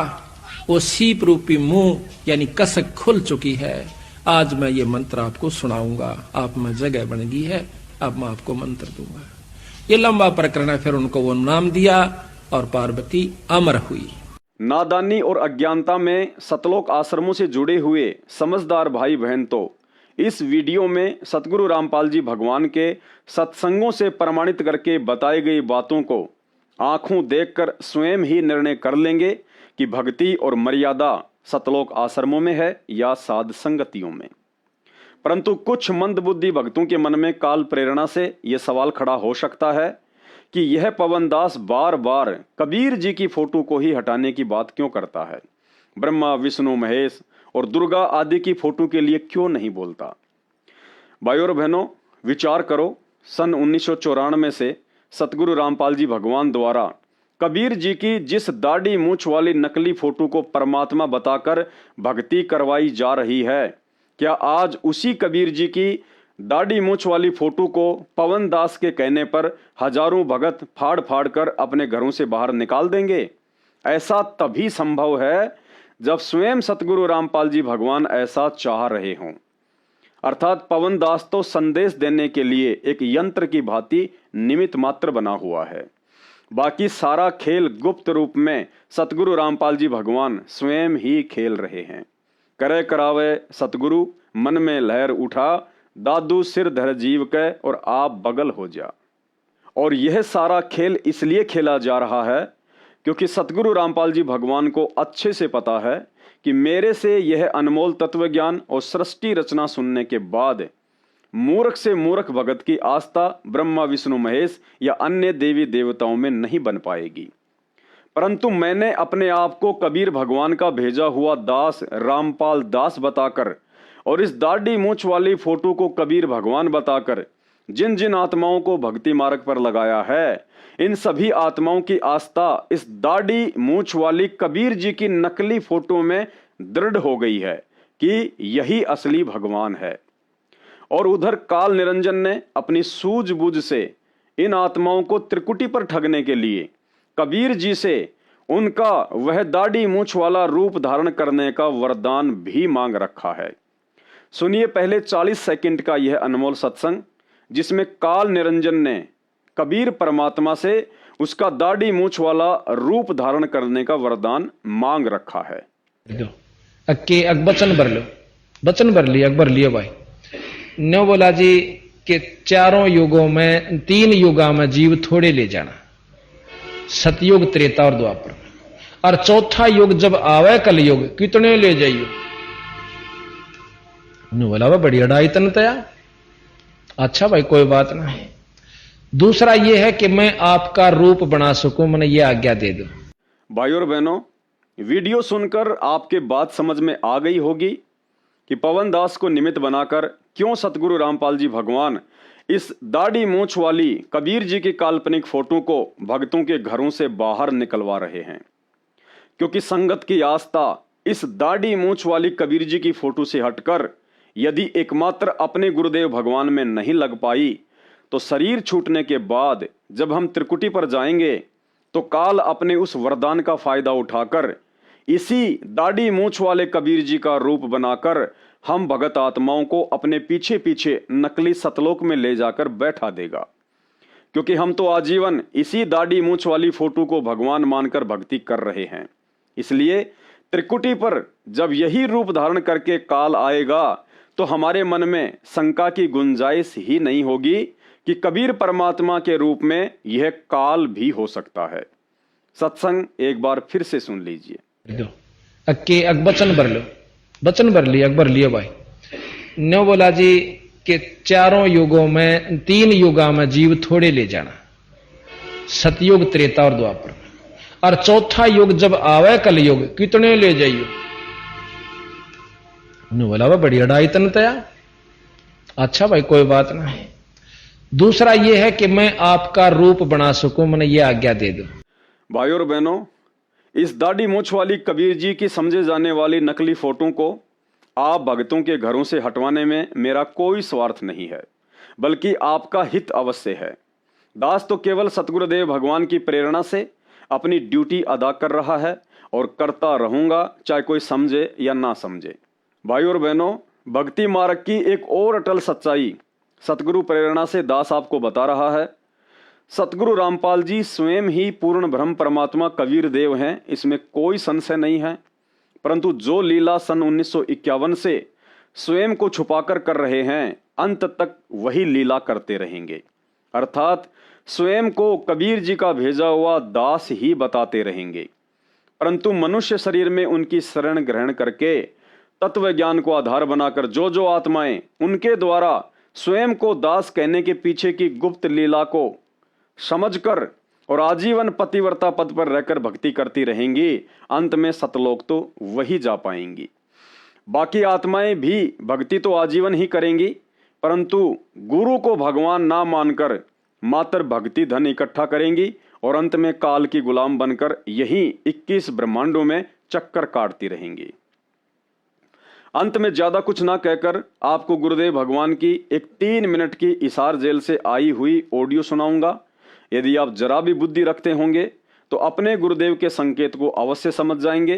वो सीप रूपी मुंह यानी कसक खुल चुकी है। आज मैं ये मंत्र आपको सुनाऊंगा, आप में जगह बन गई है, अब मैं आपको मंत्र दूंगा। ये लंबा प्रकरण है। फिर उनको वो नाम दिया और पार्वती अमर हुई। नादानी और अज्ञानता में सतलोक आश्रमों से जुड़े हुए समझदार भाई बहन तो इस वीडियो में सतगुरु रामपाल जी भगवान के सत्संगों से प्रमाणित करके बताई गई बातों को आंखों देखकर स्वयं ही निर्णय कर लेंगे कि भक्ति और मर्यादा सतलोक आश्रमों में है या साध संगतियों में। परंतु कुछ मंदबुद्धि भक्तों के मन में काल प्रेरणा से यह सवाल खड़ा हो सकता है कि यह पवनदास बार बार कबीर जी की फोटो को ही हटाने की बात क्यों करता है, ब्रह्मा विष्णु महेश और दुर्गा आदि की फोटो के लिए क्यों नहीं बोलता। भाइयों और बहनों, विचार करो, सन 1994 से सतगुरु रामपाल जी भगवान द्वारा कबीर जी की जिस दाढ़ी मूंछ वाली नकली फोटो को परमात्मा बताकर भक्ति करवाई जा रही है, क्या आज उसी कबीर जी की दाढ़ी मूंछ वाली फोटो को पवन दास के कहने पर हजारों भगत फाड़ फाड़ कर अपने घरों से बाहर निकाल देंगे? ऐसा तभी संभव है जब स्वयं सतगुरु रामपाल जी भगवान ऐसा चाह रहे हों। अर्थात पवन दास तो संदेश देने के लिए एक यंत्र की भांति निमित्त मात्र बना हुआ है। बाकी सारा खेल गुप्त रूप में सतगुरु रामपाल जी भगवान स्वयं ही खेल रहे हैं। करे करावे सतगुरु, मन में लहर उठा, दादू सिर धर जीव के और आप बगल हो जा। और यह सारा खेल इसलिए खेला जा रहा है क्योंकि सतगुरु रामपाल जी भगवान को अच्छे से पता है कि मेरे से यह अनमोल तत्व ज्ञान और सृष्टि रचना सुनने के बाद मूर्ख से मूर्ख भगत की आस्था ब्रह्मा विष्णु महेश या अन्य देवी देवताओं में नहीं बन पाएगी। परंतु मैंने अपने आप को कबीर भगवान का भेजा हुआ दास रामपाल दास बताकर और इस दाढ़ी मूंछ वाली फोटो को कबीर भगवान बताकर जिन जिन आत्माओं को भक्ति मार्ग पर लगाया है, इन सभी आत्माओं की आस्था इस दाढ़ी मूंछ वाली कबीर जी की नकली फोटो में दृढ़ हो गई है कि यही असली भगवान है। और उधर काल निरंजन ने अपनी सूझबूझ से इन आत्माओं को त्रिकुटी पर ठगने के लिए कबीर जी से उनका वह दाढ़ी मूंछ वाला रूप धारण करने का वरदान भी मांग रखा है। सुनिए पहले 40 सेकंड का यह अनमोल सत्संग, जिसमें काल निरंजन ने कबीर परमात्मा से उसका दाढ़ी मूंछ वाला रूप धारण करने का वरदान मांग रखा है। वचन भर लो, वचन भर लिया, अकबर लियो भाई। न्यो बोला जी कि चारों युगों में 3 युगा में जीव थोड़े ले जाना, सतयुग, त्रेता और द्वापर, और चौथा युग जब आवे कलयुग कितने ले जाइयो। न्यो बोला वह बड़ी अड़ाई तन तया। अच्छा भाई कोई बात नहीं। दूसरा यह है कि मैं आपका रूप बना सकूं, मैंने ये आज्ञा दे दो। भाइयों और बहनों, वीडियो सुनकर आपके बात समझ में आ गई होगी कि पवन दास को निमित्त बनाकर क्यों सतगुरु रामपाल जी भगवान इस दाढ़ी मूंछ वाली कबीर जी की काल्पनिक फोटो को भक्तों के घरों से बाहर निकलवा रहे हैं। क्योंकि संगत की आस्था इस दाढ़ी मूंछ वाली कबीर जी की फोटो से हटकर यदि एकमात्र अपने गुरुदेव भगवान में नहीं लग पाई, तो शरीर छूटने के बाद जब हम त्रिकुटी पर जाएंगे तो काल अपने उस वरदान का फायदा उठाकर इसी दाढ़ी मूंछ वाले कबीर जी का रूप बनाकर हम भगत आत्माओं को अपने पीछे पीछे नकली सतलोक में ले जाकर बैठा देगा। क्योंकि हम तो आजीवन इसी दाढ़ी मूंछ वाली फोटो को भगवान मानकर भक्ति कर रहे हैं। इसलिए त्रिकुटी पर जब यही रूप धारण करके काल आएगा तो हमारे मन में शंका की गुंजाइश ही नहीं होगी कि कबीर परमात्मा के रूप में यह काल भी हो सकता है। सत्संग एक बार फिर से सुन लीजिए। वचन भर लो, वचन भर लिया, अकबर लियो भाई। न्यो बोला जी कि चारों युगों में 3 युगा में जीव थोड़े ले जाना, सतयुग, त्रेता और द्वापर, और चौथा युग जब आवे कलयुग कितने ले जाइयो। न्यो बोला वह बड़ी अड़ाई तन तया। अच्छा भाई कोई बात नहीं। दूसरा यह है कि मैं आपका रूप बना सकूं, मैंने ये आज्ञा दे दो। भाइयों और बहनों, इस दाढ़ी मूंछ वाली कबीर जी की समझे जाने वाली नकली फोटो को आप भक्तों के घरों से हटवाने में मेरा कोई स्वार्थ नहीं है, बल्कि आपका हित अवश्य है। दास तो केवल सतगुरुदेव भगवान की प्रेरणा से अपनी ड्यूटी अदा कर रहा है और करता रहूंगा, चाहे कोई समझे या ना समझे। भाइयों और बहनों, भक्ति मार्ग की एक और अटल सच्चाई सतगुरु प्रेरणा से दास आपको बता रहा है। सतगुरु रामपाल जी स्वयं ही पूर्ण ब्रह्म परमात्मा कबीर देव हैं, इसमें कोई संशय नहीं है। परंतु जो लीला सन 1951 से स्वयं को छुपाकर कर रहे हैं, अंत तक वही लीला करते रहेंगे। अर्थात स्वयं को कबीर जी का भेजा हुआ दास ही बताते रहेंगे। परंतु मनुष्य शरीर में उनकी शरण ग्रहण करके तत्व ज्ञान को आधार बनाकर जो जो आत्माएं उनके द्वारा स्वयं को दास कहने के पीछे की गुप्त लीला को समझकर और आजीवन पतिव्रता पद पर रहकर भक्ति करती रहेंगी, अंत में सतलोक तो वही जा पाएंगी। बाकी आत्माएं भी भक्ति तो आजीवन ही करेंगी, परंतु गुरु को भगवान ना मानकर मात्र भक्ति धन इकट्ठा करेंगी और अंत में काल की गुलाम बनकर यहीं 21 ब्रह्मांडों में चक्कर काटती रहेंगी। अंत में ज्यादा कुछ ना कहकर आपको गुरुदेव भगवान की एक 3 मिनट की इसार जेल से आई हुई ऑडियो सुनाऊंगा। यदि आप जरा भी बुद्धि रखते होंगे तो अपने गुरुदेव के संकेत को अवश्य समझ जाएंगे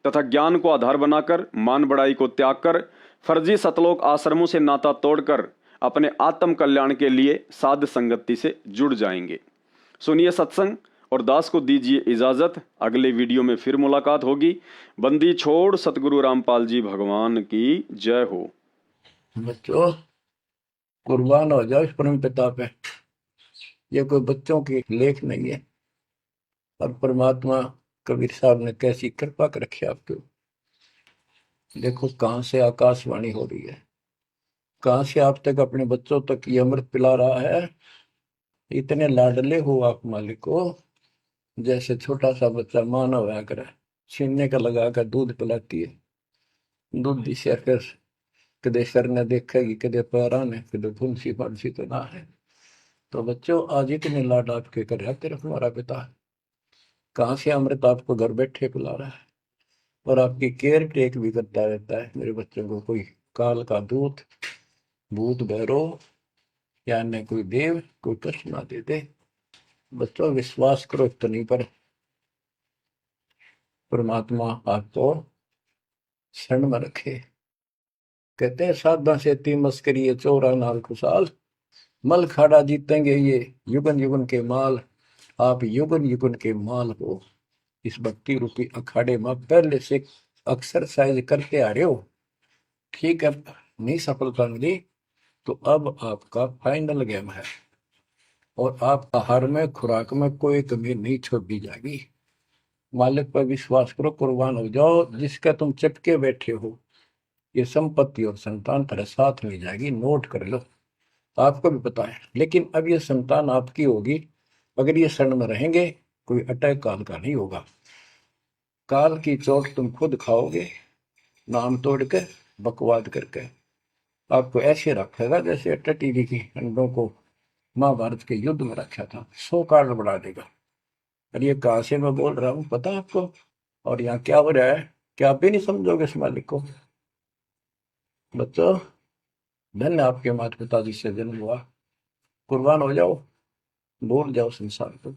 तथा ज्ञान को आधार बनाकर मान बढ़ाई को त्याग कर फर्जी सतलोक आश्रमों से नाता तोड़कर अपने आत्म कल्याण के लिए साध संगति से जुड़ जाएंगे। सुनिए सत्संग और दास को दीजिए इजाजत। अगले वीडियो में फिर मुलाकात होगी। बंदी छोड़ सतगुरु रामपाल जी भगवान की जय हो। बच्चों कुर्बान हो जाओ इस परम पिता पे। ये कोई बच्चों की लेख नहीं है। और परमात्मा कबीर साहब ने कैसी कृपा कर रखी आपके। देखो कहां से आकाशवाणी हो रही है, कहां से आप तक अपने बच्चों तक ये अमृत पिला रहा है। इतने लाडले हो आप मालिक को, जैसे छोटा सा बच्चा माँ न होया करे, छीनने का लगा कर दूध पिलाती है। दूध से फिर कदे सर ने देखेगी, कदे पैरा ने, कदे फुंसी फांसी तो ना है। तो बच्चों आज इतने लाड आपके कर रहा तेरा हमारा पिता। कहाँ से अमृत आपको घर बैठे पिला रहा है और आपकी केयर टेक भी करता रहता है। मेरे बच्चों को कोई काल का दूत, भूत भैरव या अन्य कोई देव कोई कष्ट ना दे दे। बच्चों विश्वास करो इतनी पर परमात्मा आपको शरण में रखे। कहते हैं साधा से ती मस्करी चोरा नाल खुशाल, मल खाड़ा जीतेंगे ये युगन युगन के माल। आप युगन युगन के माल हो। इस भक्ति रूपी अखाड़े में पहले से एक्सरसाइज करते आ रहे हो, ठीक है। नहीं सफलता मिली तो अब आपका फाइनल गेम है और आप आहार में खुराक में कोई कमी नहीं छोड़ी जाएगी। मालिक पर विश्वास करो, कुर्बान हो जाओ। जिसका तुम चिपके बैठे हो ये संपत्ति और संतान तेरे साथ मिल जाएगी। नोट कर लो, आपको भी पता है। लेकिन अब ये संतान आपकी होगी अगर ये शरण में रहेंगे। कोई अटैक काल का नहीं होगा। काल की चोट तुम खुद खाओगे, नाम तोड़ के बकवाद करके। आपको ऐसे रखेगा जैसे टीवी की अंडों को महाभारत के युद्ध में रखा था। 100 कार्ड बढ़ा देगा। और ये कहां से मैं बोल रहा हूं पता है आपको? और यहाँ क्या हो रहा है क्या आप भी नहीं समझोगे इस मालिक को? बच्चों धन्य आपके माता पिता जी से जन्म हुआ। कुर्बान हो जाओ, भूल जाओ संसार को।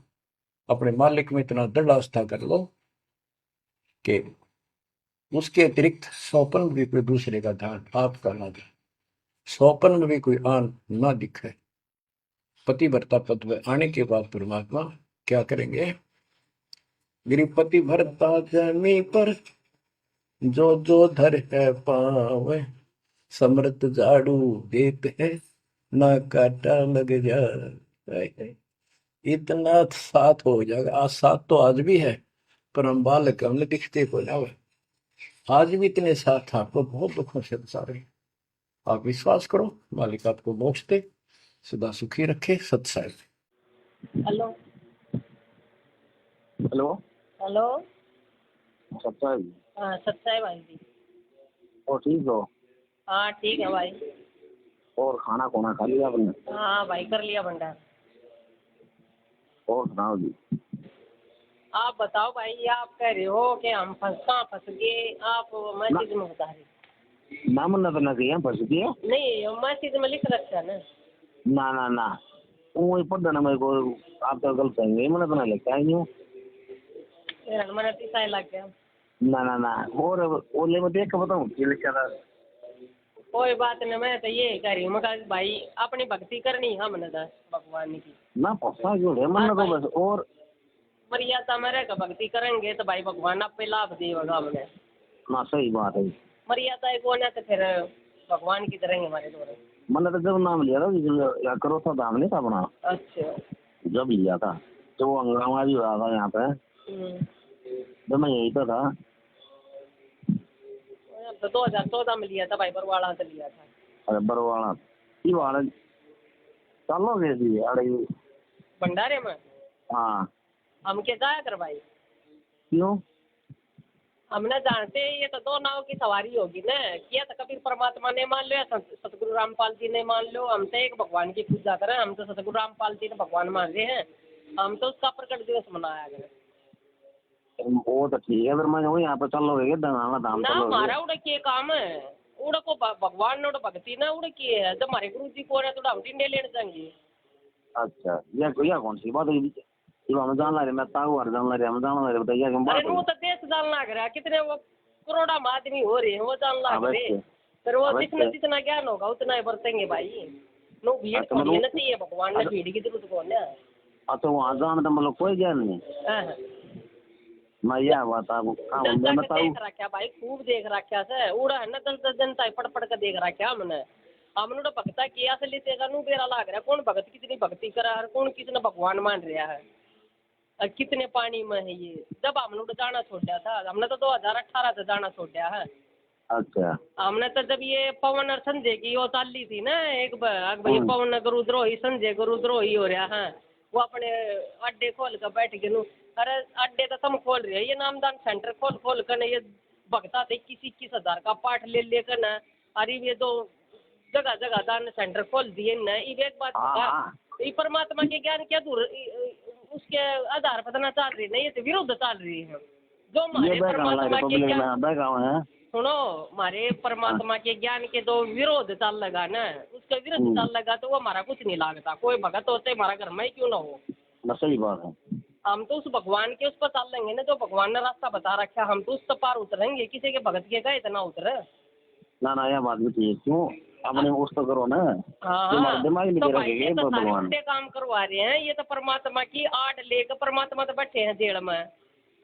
अपने मालिक में इतना दृढ़ आस्था कर लो कि उसके अतिरिक्त सौपन भी कोई दूसरे का ध्यान आपका ना दे, सौपन में भी कोई आन ना दिखे। पतिव्रता पद में आने के बाद परमात्मा क्या करेंगे? गिरिपति भरता जमी पर जो जो धर है पावे, समृत झाड़ू देते हैं ना काटा लग जाए। इतना साथ हो जाएगा। आज साथ तो आज भी है पर हम बालक हमने दिखते को जावे। आज भी इतने साथ आपको बहुत दुखों से बचा रहे। आप विश्वास करो, मालिक आपको मोक्ष दे, सदा सुखी रखे। सत्साई। Hello hello hello. सत्साई। हाँ सत्साई भाई जी। और ठीक हो? हाँ ठीक है भाई। और खाना खोना खा लिया आपने? हाँ भाई कर लिया भंडार। और सुनाओ जी। आप बताओ भाई, आप कह रहे हो कि हम फंस गए, आप मैसेज में बता रहे। नाम न तो ना कहिए फंस गए। नहीं मैसेज में लिख रखा है ना ना ना वो पढ़ ना मेरे को। आप तो गलत कहेंगे, मैंने तो नहीं लगता है यूँ। मैंने तीसरा लग गया। ना ना ना और ओले में देख के बताऊँ कोई बात नहीं। मैं तो ये कह रही हूँ भाई अपनी भक्ति करनी हमने भगवान की ना फंसा क्यों है मन तो बस। और मर्यादा में रहकर भक्ति करेंगे तो भाई भगवान आप पे लाभ देगा हमने। ना सही बात है। मर्यादा कौन है तो फिर भगवान की तरह हमारे द्वारा। मैंने तो जब नाम लिया था या करो था दाम नहीं था अपना। अच्छा जब लिया था तो वो हंगामा भी हुआ था यहाँ पे। जब मैं यही तो था तो 2014 में लिया था भाई, बरवाड़ा से लिया था। अरे बरवाड़ा ये वाला चलो कैसी अरे भंडारे में। हाँ हम क्या जाया कर भाई? क्यों? हमने जानते हैं ये तो दो नाव की सवारी होगी ना। किया तो कबीर परमात्मा ने मान लो या सतगुरु रामपाल जी ने मान लो। हम तो एक भगवान की पूजा करें, हम तो सतगुरु रामपाल जी ने भगवान मान रहे हैं, हम तो उसका प्रकट दिवस मनाया करें। वो तो ठीक है, फिर मैं वो यहाँ पे चल लोगे दंगाना धाम ना हमारा उड़ के काम है, उड़ को भगवान ने भक्ति ना उड़ की है। जब हमारे गुरु जी को तो हम टिंडे लेने जाएंगे। अच्छा यह कौन सी बात हुई? हम जान ला रहे, मैं ताऊ जान ला रहे, हम जान ला रहे, बताइए क्या बात है? वो तो देश जान लग रहा है, कितने वो करोड़ा आदमी हो रहे हैं वो जान लग रहे। फिर वो जितना ज्ञान होगा उतना ही बरतेंगे भाई। नो भीड़ को लेना चाहिए, भगवान ने भीड़ की जरूरत को ना। अच्छा वहाँ जान तो मतलब कोई ज्ञान नहीं। मैं यह बात आपको देख रखा भाई, खूब देख रखा से उड़ा है ना, 10 जनता पढ़ पढ़ कर देख रखा हमने तो भक्ता किया से लेते बेरा लाग रहा है। कौन भगत कितनी भक्ति करा है, कौन कितना भगवान मान रहा है, कितने पानी में है ये। जब हमने तो जाना छोड़ा था, हमने तो 2018 से जाना छोड़ा है। अच्छा हमने तो जब ये पवन और संजय की वो चाली थी ना, एक भाई पवन गुरुद्रोही संजय गुरुद्रोही हो रहा है, वो अपने अड्डे खोल कर बैठ गए। अरे अड्डे तो तुम खोल रहे हो, ये नामदान सेंटर खोल कर ये भगता थे 21,000 का पाठ ले लेकर ना। अरे ये तो जगह जगह दान सेंटर खोल दिए ना। एक बात ये परमात्मा के ज्ञान क्या दूर उसके आधार पर ना चल रही नहीं, ये तो विरुद्ध चल रही है। जो हमारे परमात्मा के ज्ञान सुनो, हमारे परमात्मा के ज्ञान के दो विरोध चल लगा ना, उसके विरुद्ध चल लगा तो वो हमारा कुछ नहीं लागता। कोई भगत होते हमारा घर में क्यों ना हो। सही बात है, हम तो उस भगवान के उस पर चल लेंगे ना, जो भगवान ने रास्ता बता रखा, हम तो उस पर पार उतरेंगे। किसी के भगत के गए इतना उतरे ना यह बात भी ठीक। क्यों अपने उस तो करो ना। हाँ दिमाग तो भाई ये तो सारे उल्टे काम करवा रहे हैं। ये तो परमात्मा की आड़ लेकर परमात्मा तो बैठे हैं जेल में।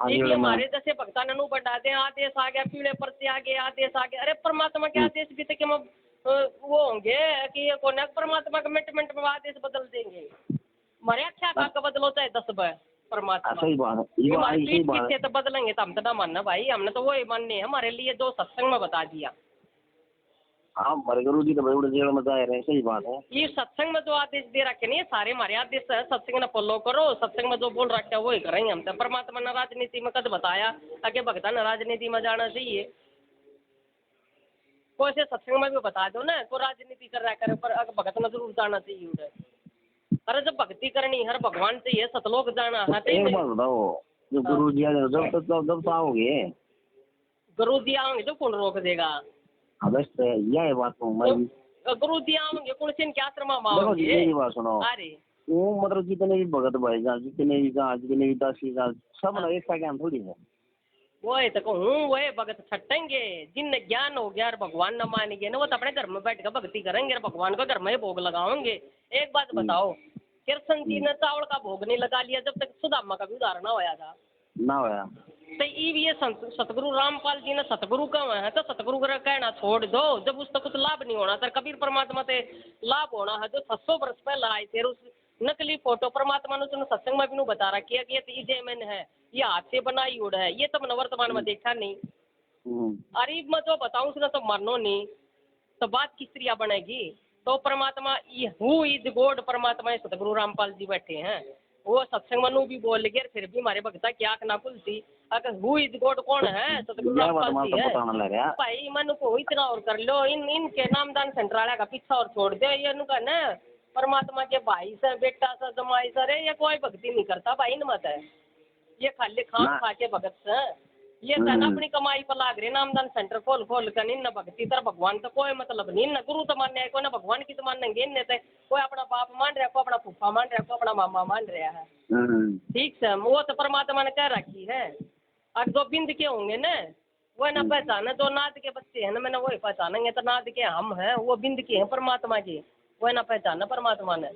ये हमारे जैसे भक्ता ननु बढ़ा दे, आदेश आ गया, पीले परचे आ गए, आदेश आ गया। अरे परमात्मा के आदेश भी तो वो होंगे कि ये कौन है परमात्मा का मिनट में आदेश बदल देंगे। हमारे अच्छा का बदलो चाहे 10 बार परमात्मा। सही बात है, हमारे पीठ पीछे तो बदलेंगे तो हम तो ना मानना भाई। हमने तो वही मानने हमारे लिए जो सत्संग में बता दिया। हाँ हमारे गुरु जी तो बड़े जेल में जा रहे हैं। सही बात है, ये सत्संग में जो आदेश दे रखे नहीं सारे हमारे आदेश है। सत्संग ने फॉलो करो, सत्संग में जो बोल रखा है वही करेंगे हम तो। परमात्मा ने राजनीति में कद बताया आगे भगता ने राजनीति में जाना चाहिए। कोई से सत्संग में भी बता दो ना, को राजनीति कर रहा करे पर भगत ने जरूर जाना चाहिए उधर। अरे जब भक्ति करनी हर भगवान चाहिए, सतलोक जाना है। एक बात बताओ, जो गुरु जी जब आओगे, गुरु जी आओगे तो कौन रोक देगा? बस यह बात गुरु जी आओगे कौन से इनके आश्रम में आओगे? यही बात सुनो, अरे वो मतलब जितने भी भगत भाई जान, जितने भी दासी जान, सब ना एक सा ज्ञान थोड़ी है। वही तो कहूँ, वही भगत छटेंगे जिन ज्ञान हो गया और भगवान न मानेंगे ना, वो तो अपने घर में बैठ कर भक्ति करेंगे और भगवान को घर में ही भोग लगाओगे। एक बात बताओ, कृष्ण जी ने चावल का भोग नहीं लगा लिया जब तक सुदामा का भी उदाहरण ना होया था ना होया। तो ये सतगुरु रामपाल जी ने सतगुरु का है तो सतगुरु का कहना छोड़ दो। जब उसका कुछ लाभ नहीं होना तो कबीर परमात्मा से लाभ होना है। जो 600 वर्ष पहले आए थे उस नकली फोटो परमात्मा ने सत्संग में भी बता रखी है कि ये तो ईजेमन है, ये हाथ से बनाई उड़ है, ये तो वर्तमान में देखा नहीं। अरे मैं जो बताऊं उसने तो मानो नहीं, तो बात किस तरह बनेगी? तो परमात्मा हु इज गॉड परमात्मा सतगुरु रामपाल जी बैठे हैं, वो सत्संग मनु भी बोल गए, फिर भी हमारे भक्ता की आंख ना खुलती। अगर हु इज गॉड कौन है? सतगुरु रामपाल जी है भाई। मनु को इतना और कर लो, इनके नामदान सेंट्राला का पीछा और छोड़ दो। ये इनका न परमात्मा के भाई से बेटा से जमाई से रे, ये कोई भक्ति नहीं करता भाई न मत है। ये खाली खान खा के भगत से ये अपनी कमाई पर लाग रहे नामदान सेंटर खोल कर इन भक्ति तर भगवान तो कोई मतलब नहीं। न गुरु तो मानने है, कोई ना भगवान की तो मानेंगे इन तो कोई अपना बाप मान रहा है, कोई अपना फूफा मान रहा है, कोई अपना मामा मान रहा है। ठीक है, वो तो परमात्मा ने कह रखी है। और जो बिंद के होंगे ना वो ना पहचाने, जो नाद के बच्चे हैं ना मैंने वही पहचानेंगे। तो नाद के हम हैं, वो बिंद के हैं परमात्मा के, वो ना पहचाना परमात्मा ने।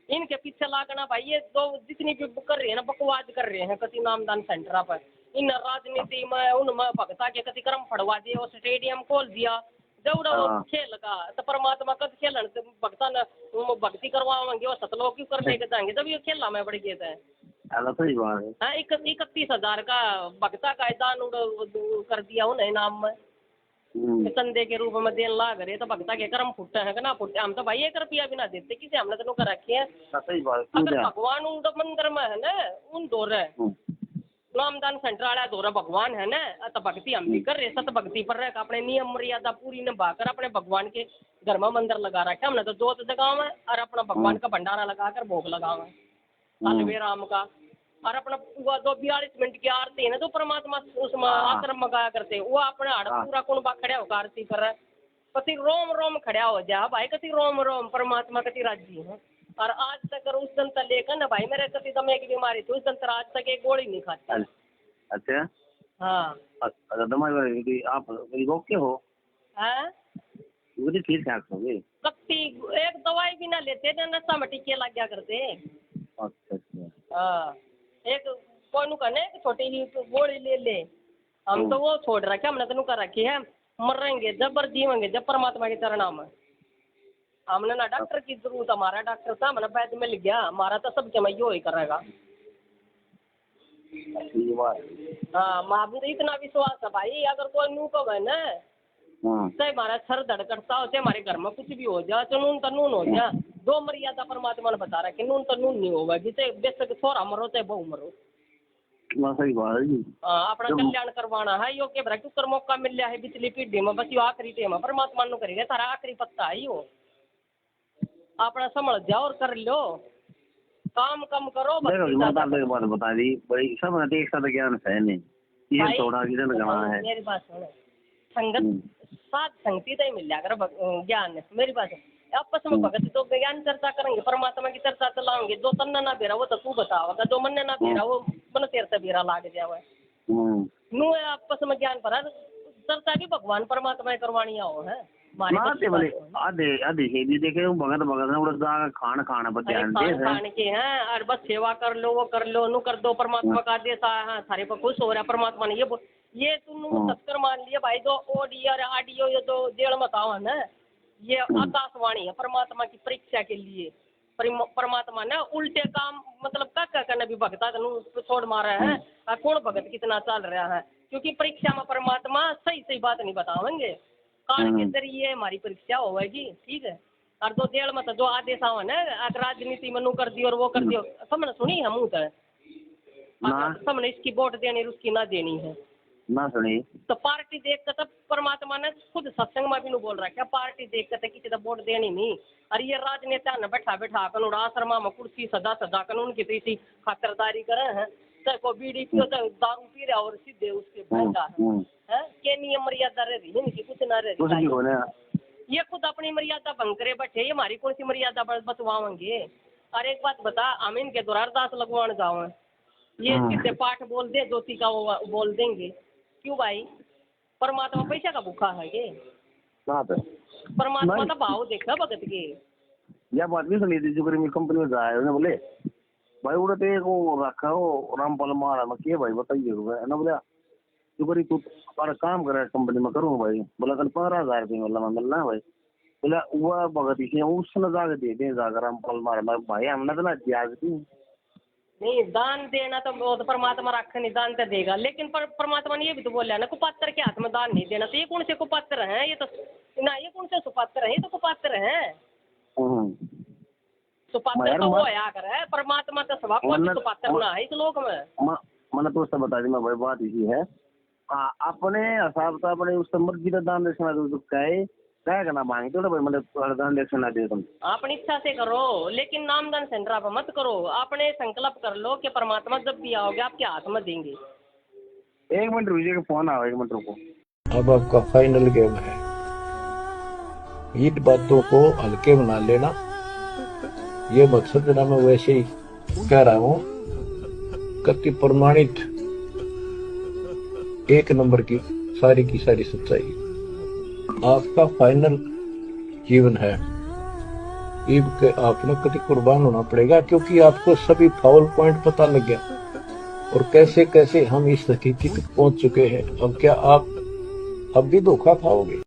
इनके पीछे लागना भाई, ये दो जितनी भी कर रहे हैं ना बकवाद कर रहे हैं कति नामदान सेंटर पर। इन राजनीति में उनमें भक्ता के कति कर्म फड़वा दिए, वो स्टेडियम खोल दिया जब खेल का। तो परमात्मा कद खेलन भक्ता ने भक्ति करवाएंगे, वो सतलोक क्यों करने के जाएंगे जब ये खेला में बढ़ गए थे। 31,000 का भक्ता का दान कर दिया उन्हें नाम में चंदे के रूप में देन लाग रहे। तो भक्ता के कर्म फुटे हैं कि ना फुटे? हम तो भाई 1 रुपया भी ना देते किसी, हमने तो कर रखे हैं। अगर भगवान उन मंदिर में है ना उन दो नामदान सेंटर वाला दोरा भगवान है ना, तो भक्ति हम भी कर रहे, सत भक्ति पर रह अपने नियम मर्यादा पूरी निभाकर अपने भगवान के घर में मंदिर लगा रखा हमने, तो जोत जगाव है और अपना भगवान का भंडारा लगाकर भोग लगाव है अलवे राम का। और अपना 42 मिनट की आरती है ना, तो परमात्मा उसमें आश्रम में गाया करते, वो अपने हाड़ पूरा कुंबा खड़ा होकर आरती कर रहा है, कति रोम रोम खड़ा हो जा भाई, कति रोम रोम परमात्मा कति राजी है। और आज तक उस दिन तक लेकर ना भाई, मेरे कति दमे की बीमारी थी, उस दिन तक आज तक एक गोली नहीं खाती। अच्छा हाँ दमाई आप रोक के हो हैं, मुझे ठीक ठाक हो गए, कति एक दवाई भी ना लेते ना, नशा में टीके लग गया करते। अच्छा अच्छा हाँ एक कोई नु कहने छोटी ही गोली ले ले, हम तो वो छोड़ रखे, हमने तो कर रखी है, मरेंगे जब और जीवेंगे जब परमात्मा के चरणों में। हमने ना डॉक्टर की जरूरत, हमारा डॉक्टर था मैंने वैद्य मिल गया, हमारा तो सब जमा यो ही करेगा। हाँ माँ भी इतना विश्वास है भाई, अगर कोई नू को है ना चाहे हमारा सर धड़ करता हो, चाहे हमारे घर में कुछ भी हो जाए, तो नून तो नून हो जाए, दो मर्यादा परमात्मा ने बता रहा कि नून तो नून नहीं होगा, जिसे बेशक छोरा मरो चाहे बहु मरो। सही बात है जी। अपना कल्याण करवाना है यो के भरा मौका मिल रहा है पिछली पीढ़ी में, बस यो आखिरी टेम है परमात्मा नु करेगा, तारा आखिरी पत्ता है यो, अपना समझ जाओ और कर लो, काम कम करो। बात बता दी बड़ी सब एक साथ ज्ञान है नहीं, ये थोड़ा किधर करना है। मेरी बात सुनो, संगत साथ संगति तो ही मिल जाकर ज्ञान, मेरी बात आपस में भगत तो ज्ञान चर्चा करेंगे, परमात्मा की चर्चा चलाओगे, जो तन्ना ना बेरा वो तो तू बताओगा, जो मन ना बेरा वो मन तेर से बेरा लाग जावे। नू आपस में ज्ञान पर चर्चा की भगवान परमात्मा करवानी हो है खान के हैं, और बस सेवा कर लो, वो कर लो, नू कर दो, परमात्मा का आदेश है, सारे पर खुश हो रहा है परमात्मा ने। ये तुम सत्कर मान लिया भाई, जो ऑडियो ये जो जेल मताओ है ना, ये आकाशवाणी है परमात्मा की परीक्षा के लिए। परमात्मा ने उल्टे काम मतलब क्या करना भी भगता छोड़ मारा है, कौन भगत कितना चल रहा है, क्योंकि परीक्षा में परमात्मा सही सही बात नहीं बतावेंगे, काल के जरिए हमारी परीक्षा होगी, ठीक है। और दो जेल में जो आदेश आवा ना, अगर राजनीति में नू कर दियो और वो कर दियो, सबने सुनी है मुँह तो सबने इसकी वोट देनी उसकी ना देनी है ना सुनी, तो पार्टी देख कर तब परमात्मा ने खुद सत्संग में भी नहीं बोल रहा क्या, पार्टी देख कर किसी तो वोट देनी नहीं। और ये राजनेता ने बैठा बैठा कर आश्रमा में कुर्सी सजा सजा कर उनकी तो इसी खातरदारी करे हैं, चाहे को बीड़ी पियो चाहे दारू पी रहा और सीधे उसके बैठा है के नियम मर्यादा रह रही है, कुछ ना रह रही, ये खुद अपनी मर्यादा भंग करे बैठे, ये हमारी कौन सी मर्यादा बचवाएंगे। और एक बात बता, हम इनके द्वारा अरदास लगवाने जाओ, ये सीधे पाठ बोल दे ज्योति का वो बोल देंगे, क्यों भाई परमात्मा पैसा का भूखा है ये, परमात्मा का भाव देखा भगत के। यह बात भी सुनी थी जो कंपनी में जाए उन्हें बोले भाई उड़े वो रखा हो रामपाल मारा मैं किए भाई बताइए ना, बोला जो करी तू काम करे कंपनी में करूँ भाई, बोला कल 15,000 रुपये मतलब मिलना है भाई, बोला वह भगत इसे उसने जाकर दे दें जाकर रामपाल मारा भाई, हमने तो ना दिया नहीं दान देना तो वो तो परमात्मा रख नहीं, दान तो देगा, लेकिन परमात्मा ने ये भी तो बोला ना कुपात्र के हाथ में दान नहीं देना, तो ये कौन से कुपात्र हैं, ये तो ना ये कौन से सुपात्र हैं, ये तो कुपात्र हैं। सुपात्र तो वो आया कर है, परमात्मा तो स्वभाव को सुपात्र ना है इस लोक में। मैंने तो उससे बता दी मैं भाई, बात इसी है अपने हिसाब से अपने उस मर्जी का दान देना तो कहे क्या करना मांगे तो भाई मतलब दान देना दे तुम अपनी इच्छा से करो, लेकिन नामदान सेंटर आप मत करो, आपने संकल्प कर लो कि परमात्मा जब भी आओगे आपके हाथ में देंगे। 1 मिनट रुकिए, फोन आओ, 1 मिनट रुको। अब आपका फाइनल गेम है, इन बातों को हल्के बना लेना, ये मकसद ना मैं वैसे ही कह रहा हूँ, कति प्रमाणित 1 नंबर की सारी सच्चाई आपका फाइनल जीवन है। ईब के आपने कति कुर्बान होना पड़ेगा, क्योंकि आपको सभी फाउल पॉइंट पता लग गया और कैसे कैसे हम इस स्थिति तक पहुंच चुके हैं। अब क्या आप अब भी धोखा खाओगे?